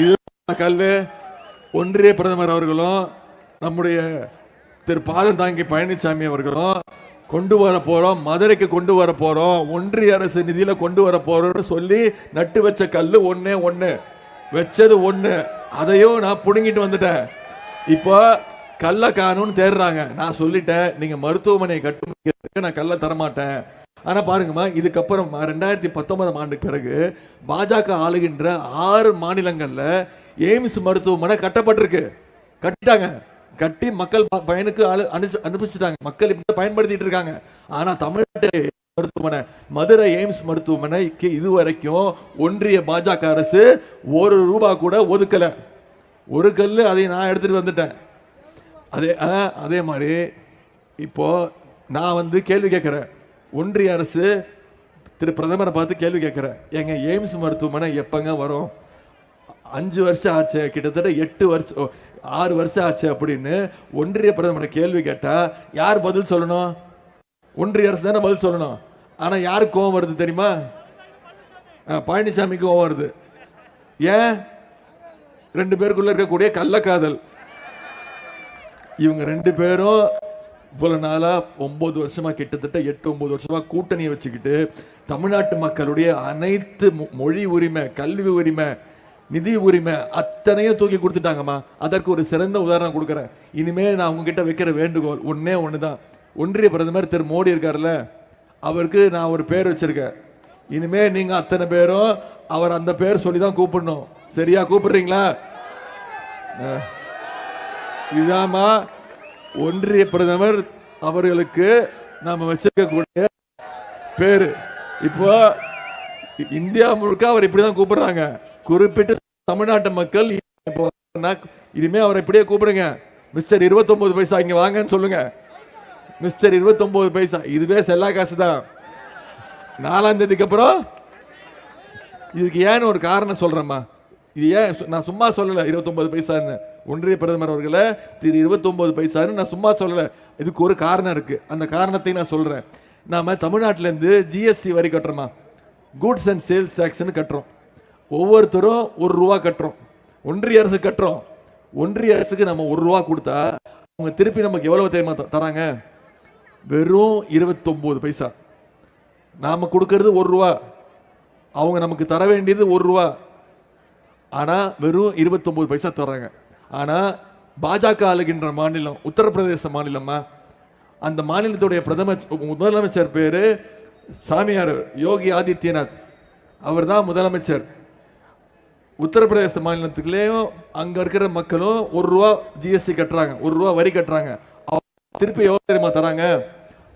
Speaker 1: இது கல்லு. ஒன்றிய பிரதமர் அவர்களும் நம்முடைய திரு பாதம் தாங்கி பழனிசாமி அவர்களும் கொண்டு வர போறோம், மதுரைக்கு கொண்டு வர போறோம், ஒன்றிய அரசு நிதியில கொண்டு வர போறோம்னு சொல்லி நட்டு வச்ச கல்லு ஒன்னே ஒண்ணு, வச்சது ஒண்ணு, அதையும் நான் புடுங்கிட்டு வந்துட்டேன். இப்போ கல்ல காணும்னு தேடுறாங்க. நான் சொல்லிட்டேன், நீங்க மருத்துவமனையை கட்டுறதுக்கு நான் கல்ல தரமாட்டேன். ஆனா பாருங்கம்மா, இதுக்கப்புறம் 2019ஆம் ஆண்டுக்கு பிறகு பாஜக ஆளுகின்ற 6 மாநிலங்கள்ல எய்ம்ஸ் மருத்துவமனை கட்டப்பட்டிருக்கு. கட்டிட்டாங்க, கட்டி மக்கள் பயனுக்கு அனுப்பிச்சுட்டாங்க, மக்கள் இப்ப பயன்படுத்திட்டு இருக்காங்க. ஆனா தமிழ்நாட்டு மருத்துவமனை, மதுரை எய்ம்ஸ் மருத்துவமனைக்கு இதுவரைக்கும் ஒன்றிய பாஜக அரசு 1 ரூபா கூட ஒதுக்கல. ஒரு கல்லு, அதை நான் எடுத்துட்டு வந்துட்டேன். அதே மாதிரி இப்போ நான் வந்து கேள்வி கேட்கிறேன், ஒன்றிய அரசு திரு பிரதமரை பார்த்து கேள்வி கேட்கிறேன், எங்க எய்ம்ஸ் மருத்துவமனை எப்பங்க வரும்? 5 வருஷம் ஆச்சு, கிட்டத்தட்ட 6 வருஷம் ஆச்சு அப்படின்னு ஒன்றிய பிரதமரை கேள்வி கேட்டா யார் பதில் சொல்லணும்? ஒன்றிய அரசு தானே பதில் சொல்லணும். ஆனா யாருக்கு கோவம் வருது தெரியுமா? பழனிசாமிக்கு கோவம் வருது. ஏன்? 2 பேருக்குள்ள இருக்கக்கூடிய கள்ளக்காதல். இவங்க 2 பேரும் இவ்வளவு நாளா 9 வருஷமா, கிட்டத்தட்ட 8-9 வருஷமா கூட்டணியை வச்சுக்கிட்டு தமிழ்நாட்டு மக்களுடைய அனைத்து மொழி உரிமை, கல்வி உரிமை, நிதி உரிமை அத்தனையும் தூக்கி கொடுத்துட்டாங்கம்மா. அதற்கு ஒரு சிறந்த உதாரணம் கொடுக்குறேன். இனிமே நான் உங்ககிட்ட வைக்கிற வேண்டுகோள் ஒன்னே ஒண்ணுதான். ஒன்றிய பிரதமர் திரு மோடி இருக்காருல்ல, அவருக்கு நான் ஒரு பேர் வச்சிருக்கேன். இனிமே நீங்க அத்தனை பேரும் அவர் அந்த பேர் சொல்லி தான் கூப்பிடணும். சரியா? கூப்பிடுறீங்களா? இதாமா ஒன்றிய பிரதமர் அவர்களுக்கு நாம வச்சிருக்கக்கூடிய பேரு. இப்போ இந்தியா முழுக்க அவர் இப்படிதான் கூப்பிடுறாங்க. குறிப்பிட்டு தமிழ்நாட்டு மக்கள் இனிமே அவரை இப்படியே கூப்பிடுங்க, மிஸ்டர் 29 பைசா இங்க வாங்கன்னு சொல்லுங்க. மிஸ்டர் 29 பைசா, இதுவே செல்லா காசு தான். 4ஆம் தேதிக்கு அப்புறம் இதுக்கு ஏன்னு ஒரு காரணம் சொல்றேம்மா. இது ஏன் நான் சும்மா சொல்லல 29 பைசான்னு, ஒன்றிய பிரதமர் அவர்களை திரு 29 பைசான்னு நான் சும்மா சொல்லல. இதுக்கு ஒரு காரணம் இருக்கு. அந்த காரணத்தை நான் சொல்றேன். நாம தமிழ்நாட்டில இருந்து ஜிஎஸ்டி வரி கட்டுறோமா, கூட்ஸ் அண்ட் சேல்ஸ் டாக்ஸ்னு கட்டுறோம். ஒவ்வொருத்தரும் 1 ரூபா கட்டுறோம். ஒன்றிய அரசு கட்டுறோம். ஒன்றிய அரசுக்கு நம்ம 1 ரூபா கொடுத்தா அவங்க திருப்பி நமக்கு எவ்வளவு தெரியுமா தராங்க? வெறும் 29 பைசா. நாம கொடுக்கறது 1 ரூபா, அவங்க நமக்கு தர வேண்டியது 1 ரூபா. ஆனா வெறும் 29 பைசா தர்றாங்க. ஆனா பாஜக ஆளுகின்ற மாநிலம் உத்தரப்பிரதேச மாநிலமா, அந்த மாநிலத்துடைய முதலமைச்சர் பேரு சாமியார் யோகி ஆதித்யநாத், அவர் தான் முதலமைச்சர். உத்தரப்பிரதேச மாநிலத்துக்குள்ளேயும் அங்க இருக்கிற மக்களும் 1 ரூபா ஜிஎஸ்டி கட்டுறாங்க, 1 ரூபா வரி கட்டுறாங்க. திருப்பி எவ்வளவு தெரியுமா தராங்க?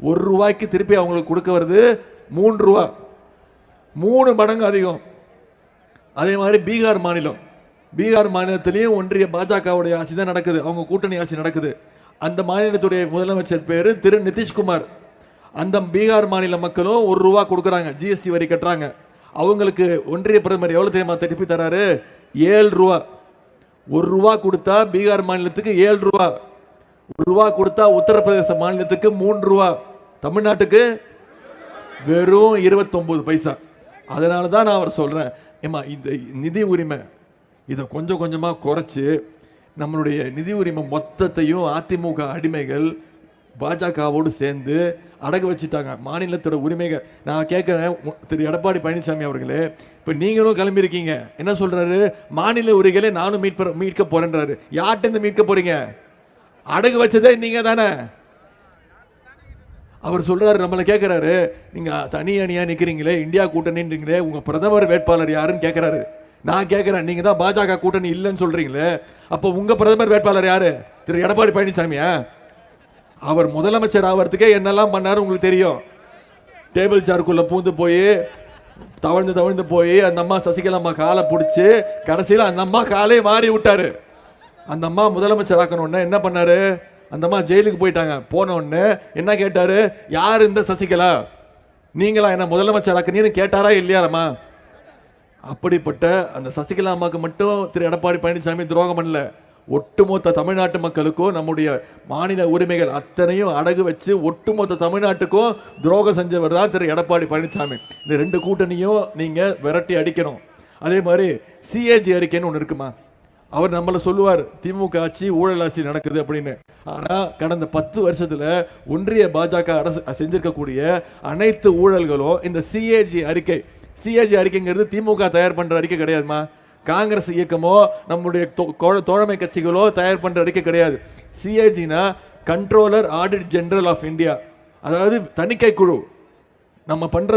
Speaker 1: 1 ரூபாய்க்கு திருப்பி அவங்களுக்கு கொடுக்க வருது 3 ரூபா, 3 மடங்கு அதிகம். அதே மாதிரி பீகார் மாநிலம், பீகார் மாநிலத்திலையும் ஒன்றிய பாஜகவுடைய ஆட்சி தான் நடக்குது, அவங்க கூட்டணி ஆட்சி நடக்குது. அந்த மாநிலத்துடைய முதலமைச்சர் பேரு திரு நிதிஷ்குமார். அந்த பீகார் மாநில மக்களும் ₹1 கொடுக்குறாங்க, ஜிஎஸ்டி வரி கட்டுறாங்க. அவங்களுக்கு ஒன்றிய பிரதமர் எவ்வளவு தெரியுமா திருப்பி தராரு? ₹7. ₹1 கொடுத்தா பீகார் மாநிலத்துக்கு ₹7, ₹1 கொடுத்தா உத்தரப்பிரதேச மாநிலத்துக்கு ₹3, தமிழ்நாட்டுக்கு வெறும் 29 பைசா. அதனால தான் நான் அவர் சொல்றேன், ஏமா இந்த நிதி உரிமை இதை கொஞ்சம் கொஞ்சமா குறைச்சு நம்மளுடைய நிதி உரிமை மொத்தத்தையும் அதிமுக அடிமைகள் பாஜகவோடு சேர்ந்து அடகு வச்சுட்டாங்க, மாநிலத்தோட உரிமைகள். நான் கேட்குறேன் திரு எடப்பாடி பழனிசாமி அவர்களே, இப்போ நீங்களும் கிளம்பியிருக்கீங்க, என்ன சொல்றாரு? மாநில உரிமைகளை நானும் மீட்க போறேன்றாரு. யார்கிட்ட மீட்க போறீங்க? அடகு வச்சதே நீங்க தானே. அவர் சொல்றாரு, நம்மளை கேட்கிறாரு, நீங்க தனி அணியா நிக்கிறீங்களே, இந்தியா கூட்டணின்றீங்களே, உங்க பிரதமர் வேட்பாளர் யாருன்னு கேட்கிறாரு. நான் கேட்கிறேன், நீங்க தான் பாஜக கூட்டணி இல்லைன்னு சொல்றீங்களே, அப்போ உங்க பிரதமர் வேட்பாளர் யாரு? திரு எடப்பாடி பழனிசாமியா? அவர் முதலமைச்சர் ஆகிறதுக்கே என்னெல்லாம் பண்ணாரு உங்களுக்கு தெரியும். டேபிள் சேருக்குள்ள பூந்து போய் தவழ்ந்து போய் அந்த அம்மா சசிகலா அம்மா காலை பிடிச்சி கடைசியில் அந்த அம்மா காலே மாறி விட்டாரு. அந்த அம்மா முதலமைச்சர் ஆக்கணும்னா என்ன பண்ணாரு? அந்த அம்மா ஜெயிலுக்கு போயிட்டாங்க. போன உடனே என்ன கேட்டாரு? யார் இந்த சசிகலா, நீங்களா என்ன முதலமைச்சர் ஆக்கணும்னு கேட்டாரா இல்லையாரம்மா? அப்படிப்பட்ட அந்த சசிகலா அம்மாவுக்கு மட்டும் திரு எடப்பாடி பழனிசாமி துரோகம் பண்ணல, ஒட்டுமொத்த தமிழ்நாட்டு மக்களுக்கும் நம்முடைய மாநில உரிமைகள் அத்தனையும் அடகு வச்சு ஒட்டுமொத்த தமிழ்நாட்டுக்கும் துரோகம் செஞ்சவர் தான் திரு எடப்பாடி பழனிசாமி. இந்த 2 கூட்டணியும் நீங்க விரட்டி அடிக்கணும். அதே மாதிரி சிஏஜி அறிக்கைன்னு ஒன்று இருக்குமா, அவர் நம்மள சொல்லுவார் திமுக ஆட்சி ஊழல் ஆட்சி நடக்குது அப்படின்னு. ஆனா கடந்த 10 வருஷத்துல ஒன்றிய பாஜக அரசு செஞ்சிருக்கக்கூடிய அனைத்து ஊழல்களும் இந்த சிஏஜி அறிக்கைங்கிறது திமுக தயார் பண்ற அறிக்கை கிடையாதுமா. காங்கிரஸ் இயக்கமோ நம்முடைய தோழமை கட்சிகளோ தயார் பண்ற அறிக்கை கிடையாது. சிஏஜினா controller audit general of India, அதாவது தணிக்கை குழு. நம்ம பண்ற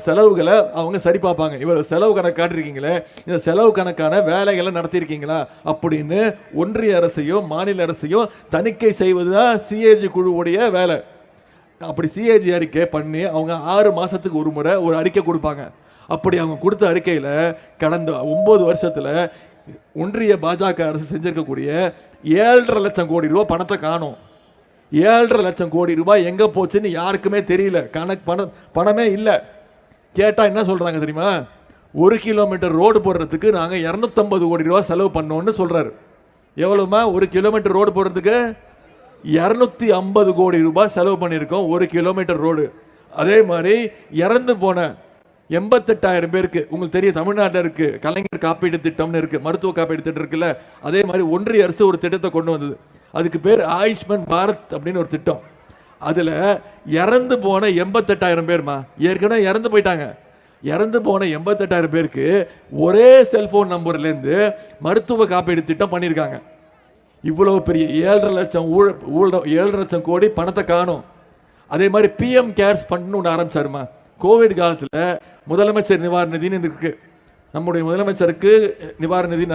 Speaker 1: செலவுகளை அவங்க சரி பார்ப்பாங்க. இவர் செலவு கணக்கு காட்டிருக்கீங்களே, இந்த செலவு கணக்கான வேலைகளை நடத்தியிருக்கீங்களா அப்படின்னு ஒன்றிய அரசையும் மாநில அரசையும் தணிக்கை செய்வதுதான் சிஏஜி குழுவுடைய வேலை. அப்படி சிஏஜி அறிக்கை பண்ணி அவங்க 6 மாசத்துக்கு ஒரு முறை ஒரு அறிக்கை கொடுப்பாங்க. அப்படி அவங்க கொடுத்த அறிக்கையில் கடந்த 9 வருஷத்துல ஒன்றிய பாஜக அரசு செஞ்சிருக்கக்கூடிய 7.5 லட்சம் கோடி ரூபாய் பணத்தை காணும். 7.5 லட்சம் கோடி ரூபாய் எங்க போச்சுன்னு யாருக்குமே தெரியல, பணமே இல்லை. கேட்டா என்ன சொல்றாங்க தெரியுமா? 1 கிலோமீட்டர் ரோடு போடுறதுக்கு நாங்க 250 கோடி ரூபாய் செலவு பண்ணோம்னு சொல்றாரு. எவ்வளவுமா? 1 கிலோமீட்டர் ரோடு போடுறதுக்கு 250 கோடி ரூபாய் செலவு பண்ணியிருக்கோம் 1 கிலோமீட்டர் ரோடு. அதே மாதிரி இறந்து போன 88,000 பேருக்கு உங்களுக்கு தெரியும், தமிழ்நாட்டில் இருக்கு கலைஞர் காப்பீடு திட்டம்னு இருக்கு, மருத்துவ காப்பீடு திட்டம் இருக்குல்ல. அதே மாதிரி ஒன்றிய அரசு ஒரு திட்டத்தை கொண்டு வந்தது, அதுக்கு பேர் ஆயுஷ்மான் பாரத் அப்படின்னு ஒரு திட்டம். அதுல இறந்து போன 88,000 பேர்மா, ஏற்கனவே இறந்து போயிட்டாங்க. இறந்து போன 88,000 பேருக்கு ஒரே செல்போன் நம்பர்ல இருந்து மருத்துவ காப்பீடு திட்டம் பண்ணியிருக்காங்க. இவ்வளவு பெரிய 7.5 லட்சம் 7.5 லட்சம் கோடி பணத்தை காணும். அதே மாதிரி பிஎம் கேர்ஸ் ஃபண்ட் ஒன்று ஆரம்பிச்சாருமா. கோவிட் காலத்தில் முதலமைச்சர் நிவாரண நிதினு இருக்கு, நம்முடைய முதலமைச்சருக்கு நிவாரண நிதி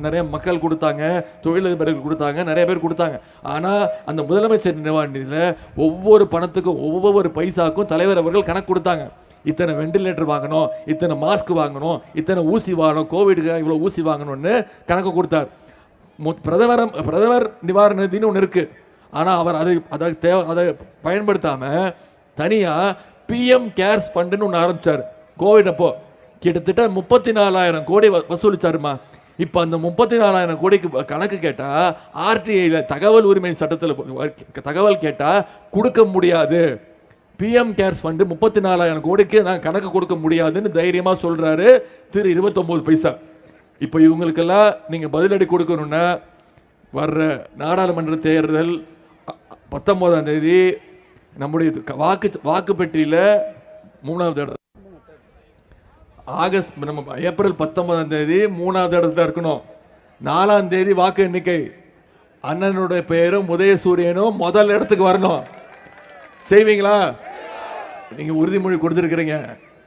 Speaker 1: நிறைய மக்கள் கொடுத்தாங்க, தொழிலதிபர்கள் கொடுத்தாங்க, நிறைய பேர் கொடுத்தாங்க. ஆனால் அந்த முதலமைச்சர் நிவாரண நிதியில் ஒவ்வொரு பணத்துக்கும் ஒவ்வொரு பைசாக்கும் தலைவர் அவர்கள் கணக்கு கொடுத்தாங்க. இத்தனை வெண்டிலேட்டர் வாங்கணும், இத்தனை மாஸ்க் வாங்கணும், இத்தனை ஊசி வாங்கணும், கோவிடுக்கு இவ்வளோ ஊசி வாங்கணும்னு கணக்கு கொடுத்தார். பிரதமர் நிவாரண நிதினு ஒன்று இருக்கு, ஆனால் அவர் அதை பயன்படுத்தாம தனியா பிஎம் கேர்ஸ் ஃபண்டுன்னு ஒன்று ஆரம்பிச்சார். கோவிட் அப்போ கிட்டத்தட்ட 34,000 கோடி வசூலிச்சாருமா. இப்போ அந்த 34,000 கோடிக்கு கணக்கு கேட்டா ஆர்டிஐல தகவல் உரிமை சட்டத்தில் தகவல் கேட்டா கொடுக்க முடியாது. பிஎம் கேர்ஸ் ஃபண்டு 34,000 கோடிக்கு நான் கணக்கு கொடுக்க முடியாதுன்னு தைரியமா சொல்றாரு திரு 29 பைசா. இப்போ இவங்களுக்கெல்லாம் நீங்க பதிலடி கொடுக்கணும்னா வர்ற நாடாளுமன்ற தேர்தல் 19ஆம் தேதி நம்முடைய வாக்கு பெட்டியில் 3வது இடம், ஏப்ரல் 19ஆம் தேதி 3வது இடத்துல இருக்கணும். 4ஆம் தேதி வாக்கு எண்ணிக்கை, அண்ணனுடைய பெயரும் உதயசூரியனும் முதல் இடத்துக்கு வரணும். செய்வீங்களா? நீங்க உறுதிமொழி கொடுத்திருக்கிறீங்க.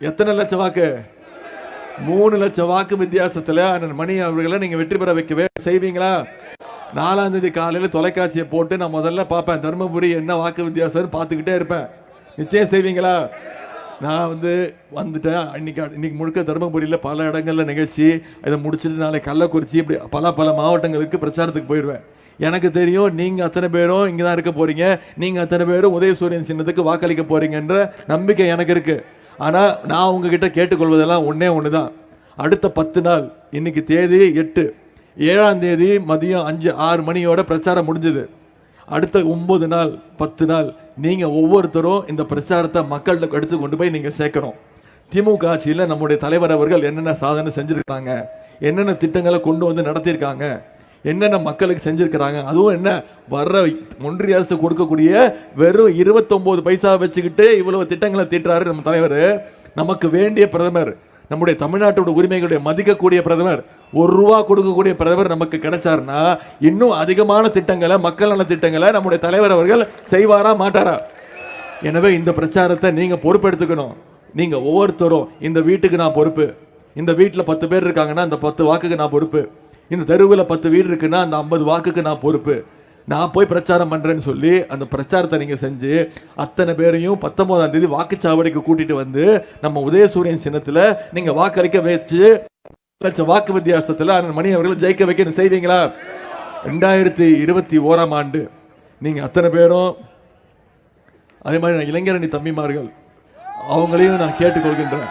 Speaker 1: எத்தனை லட்சம் வாக்கு? 3 லட்சம் வாக்கு வித்தியாசத்தில் அண்ணன் மணி அவர்களை நீங்க வெற்றி பெற வைக்கவே செய்வீங்களா? 4ஆம் தேதி காலையில் தொலைக்காட்சியை போட்டு நான் முதல்ல பார்ப்பேன், தர்மபுரி என்ன வாக்கு வித்தியாசம் பார்த்துக்கிட்டே இருப்பேன். நிச்சயம் செய்வீங்களா? நான் வந்துட்டேன். இன்னைக்கு முழுக்க தருமபுரியில் பல இடங்கள்ல நிகழ்ச்சி, இதை முடிச்சுட்டு நாளை கள்ளக்குறிச்சி, இப்படி பல மாவட்டங்களுக்கு பிரச்சாரத்துக்கு போயிடுவேன். எனக்கு தெரியும் நீங்க அத்தனை பேரும் இங்கே தான் இருக்க போறீங்க, நீங்க அத்தனை பேரும் உதயசூரியன் சின்னத்துக்கு வாக்களிக்க போறீங்கன்ற நம்பிக்கை எனக்கு இருக்கு. ஆனா நான் உங்ககிட்ட கேட்டுக்கொள்வதெல்லாம் ஒன்று தான். அடுத்த 10 நாள், இன்னைக்கு தேதி 8, 7ஆம் தேதி மதியம் 5-6 மணியோட பிரச்சாரம் முடிஞ்சது. அடுத்த 9 நாள் 10 நாள் நீங்க ஒவ்வொருத்தரும் இந்த பிரச்சாரத்தை மக்கள்கிட்ட எடுத்து கொண்டு போய் நீங்க சேர்க்கணும். திமுக ஆட்சியில் நம்முடைய தலைவர் அவர்கள் என்னென்ன சாதனை செஞ்சிருக்காங்க, என்னென்ன திட்டங்களை கொண்டு வந்து நடத்தியிருக்காங்க, என்னென்ன மக்களுக்கு செஞ்சிருக்கிறாங்க, அதுவும் என்ன வர்ற ஒன்றிய அரசு கொடுக்கக்கூடிய வெறும் 29 பைசா வச்சுக்கிட்டு இவ்வளவு திட்டங்களை தீட்டுறாரு நம்ம தலைவர். நமக்கு வேண்டிய பிரதமர், நம்முடைய தமிழ்நாட்டோட உரிமைகளுடைய மதிக்கக்கூடிய பிரதமர், ₹1 கொடுக்கக்கூடிய பிரதமர் நமக்கு கிடைச்சாருன்னா இன்னும் அதிகமான திட்டங்களை, மக்கள் நல திட்டங்களை நம்முடைய தலைவர் அவர்கள் செய்வாரா மாட்டாரா? எனவே இந்த பிரச்சாரத்தை நீங்க பொறுப்பெடுத்துக்கணும். நீங்க ஒவ்வொருத்தரும் இந்த வீட்டுக்கு நான் பொறுப்பு, இந்த வீட்டில் 10 பேர் இருக்காங்கன்னா அந்த 10 வாக்குக்கு நான் பொறுப்பு, இந்த தெருவில் 10 வீடு இருக்குன்னா அந்த 50 வாக்குக்கு நான் பொறுப்பு, நான் போய் பிரச்சாரம் பண்றேன்னு சொல்லி அந்த பிரச்சாரத்தை நீங்க செஞ்சு அத்தனை பேரையும் 19ஆம் தேதி வாக்குச்சாவடிக்கு கூட்டிட்டு வந்து நம்ம உதயசூரியன் சின்னத்துல நீங்க வாக்களிக்க வச்சு லட்சம் வாக்கு வித்தியாசத்துல அண்ணன் மணி அவர்களை ஜெயிக்க வைக்க செய்வீங்களா? 2021ஆம் ஆண்டு நீங்க அத்தனை பேரும், அதே மாதிரி இளைஞரணி தம்பிமார்கள் அவங்களையும் நான் கேட்டுக்கொள்கின்றேன்.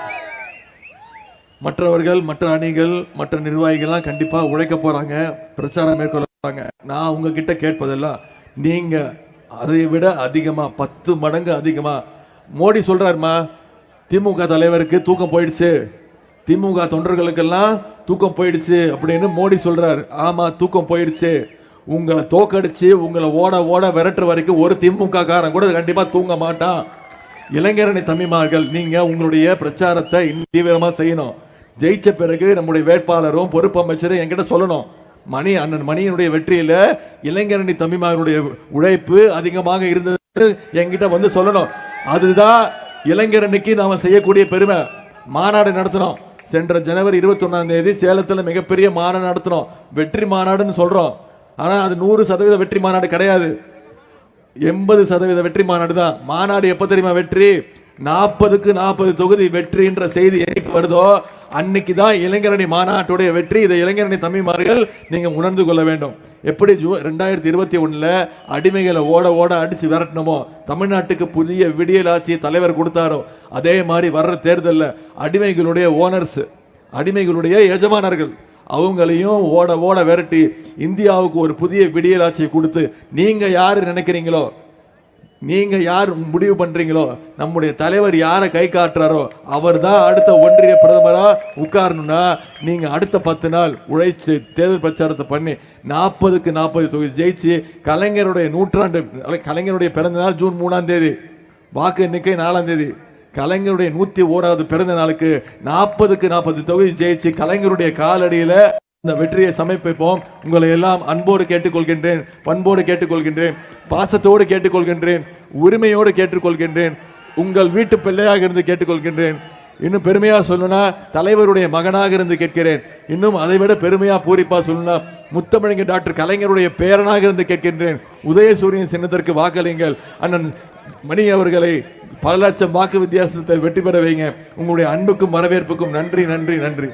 Speaker 1: மற்றவர்கள், மற்ற அணிகள், மற்ற நிர்வாகிகள்லாம் கண்டிப்பா உழைக்க போறாங்க, பிரச்சாரம் மேற்கொள்ள போறாங்க. நான் உங்ககிட்ட கேட்பதெல்லாம் நீங்க அதை விட அதிகமா 10 மடங்கு அதிகமா, மோடி சொல்றாருமா திமுக தலைவருக்கு தூக்கம் போயிடுச்சு, திமுக தொண்டர்களுக்கெல்லாம் தூக்கம் போயிடுச்சு அப்படின்னு மோடி சொல்றாரு. ஆமா, தூக்கம் போயிடுச்சு. உங்களை தோக்கடிச்சு உங்களை ஓட ஓட விரட்டுற வரைக்கும் ஒரு திமுக காரன் கூட கண்டிப்பா தூங்க மாட்டான். இளைஞரணி தம்பிமார்கள், நீங்க உங்களுடைய பிரச்சாரத்தை தீவிரமா செய்யணும். ஜெயிச்ச பிறகு நம்முடைய வேட்பாளரும் பொறுப்பு அமைச்சரும் என்கிட்ட சொல்லணும், அண்ணன் மணியினுடைய வெற்றியில இளைஞரணி தம்பிமார்களுடைய உழைப்பு அதிகமாக இருந்தது என்கிட்ட வந்து சொல்லணும். அதுதான் இளைஞரணிக்கு நாம செய்யக்கூடிய பெருமை. மாநாடு நடத்தணும். சென்ற ஜனவரி 21ஆம் தேதி சேலத்தில் மிகப்பெரிய மாநாடு நடத்தணும். வெற்றி மாநாடுன்னு சொல்றோம், ஆனா அது 100% வெற்றி மாநாடு கிடையாது, 80% வெற்றி மாநாடு தான். மாநாடு எப்ப தெரியுமா வெற்றி? 40க்கு 40 தொகுதி வெற்றின்ற செய்தி என்னைக்கு வருதோ அன்னைக்கு தான் இளைஞரணி மாநாட்டுடைய வெற்றி. இதை இளைஞரணி தம்பிமார்கள் நீங்க உணர்ந்து கொள்ள வேண்டும். எப்படி 2021 அடிமைகளை ஓட ஓட அடிச்சு விரட்டணுமோ, தமிழ்நாட்டுக்கு புதிய விடியல் ஆட்சியை தலைவர் கொடுத்தாரோ, அதே மாதிரி வர்ற தேர்தலில் அடிமைகளுடைய ஓனர்ஸ், அடிமைகளுடைய எஜமானர்கள் அவங்களையும் ஓட ஓட விரட்டி இந்தியாவுக்கு ஒரு புதிய விடியல் ஆட்சியை கொடுத்து, நீங்க யாரு நினைக்கிறீங்களோ, நீங்க யார் முடிவு பண்றீங்களோ, நம்முடைய தலைவர் யாரை கை காட்டுறாரோ அவர் தான் அடுத்த ஒன்றிய பிரதமரா உட்காரணும்னா நீங்க அடுத்த 10 நாள் உழைச்சு தேர்தல் பிரச்சாரத்தை பண்ணி 40க்கு 40 தொகுதி ஜெயிச்சு கலைஞருடைய நூற்றாண்டு, கலைஞருடைய பிறந்த நாள் ஜூன் 3ஆம் தேதி, வாக்கு எண்ணிக்கை 4ஆம் தேதி, கலைஞருடைய 101வது பிறந்த நாளுக்கு 40க்கு 40 தொகுதி ஜெயிச்சு கலைஞருடைய காலடியில இந்த வெற்றியை சமர்ப்பிப்போம். உங்களை எல்லாம் அன்போடு கேட்டுக்கொள்கின்றேன், பண்போடு கேட்டுக்கொள்கின்றேன், பாசத்தோடு கேட்டுக்கொள்கின்றேன், உரிமையோடு கேட்டுக்கொள்கின்றேன், உங்கள் வீட்டு பிள்ளையாக இருந்து கேட்டுக்கொள்கின்றேன். இன்னும் பெருமையா சொல்லணும்னா தலைவருடைய மகனாக இருந்து கேட்கிறேன். இன்னும் அதை விட பெருமையா பூரிப்பா சொல்லணும்னா முத்தமிழங்க டாக்டர் கலைஞருடைய பேரனாக இருந்து கேட்கின்றேன். உதயசூரியன் சின்னத்திற்கு வாக்களிங்கள். அண்ணன் மணி அவர்களை பல லட்சம் வாக்கு வித்தியாசத்தை வெற்றி பெற வைங்க. உங்களுடைய அன்புக்கும் வரவேற்புக்கும் நன்றி நன்றி நன்றி.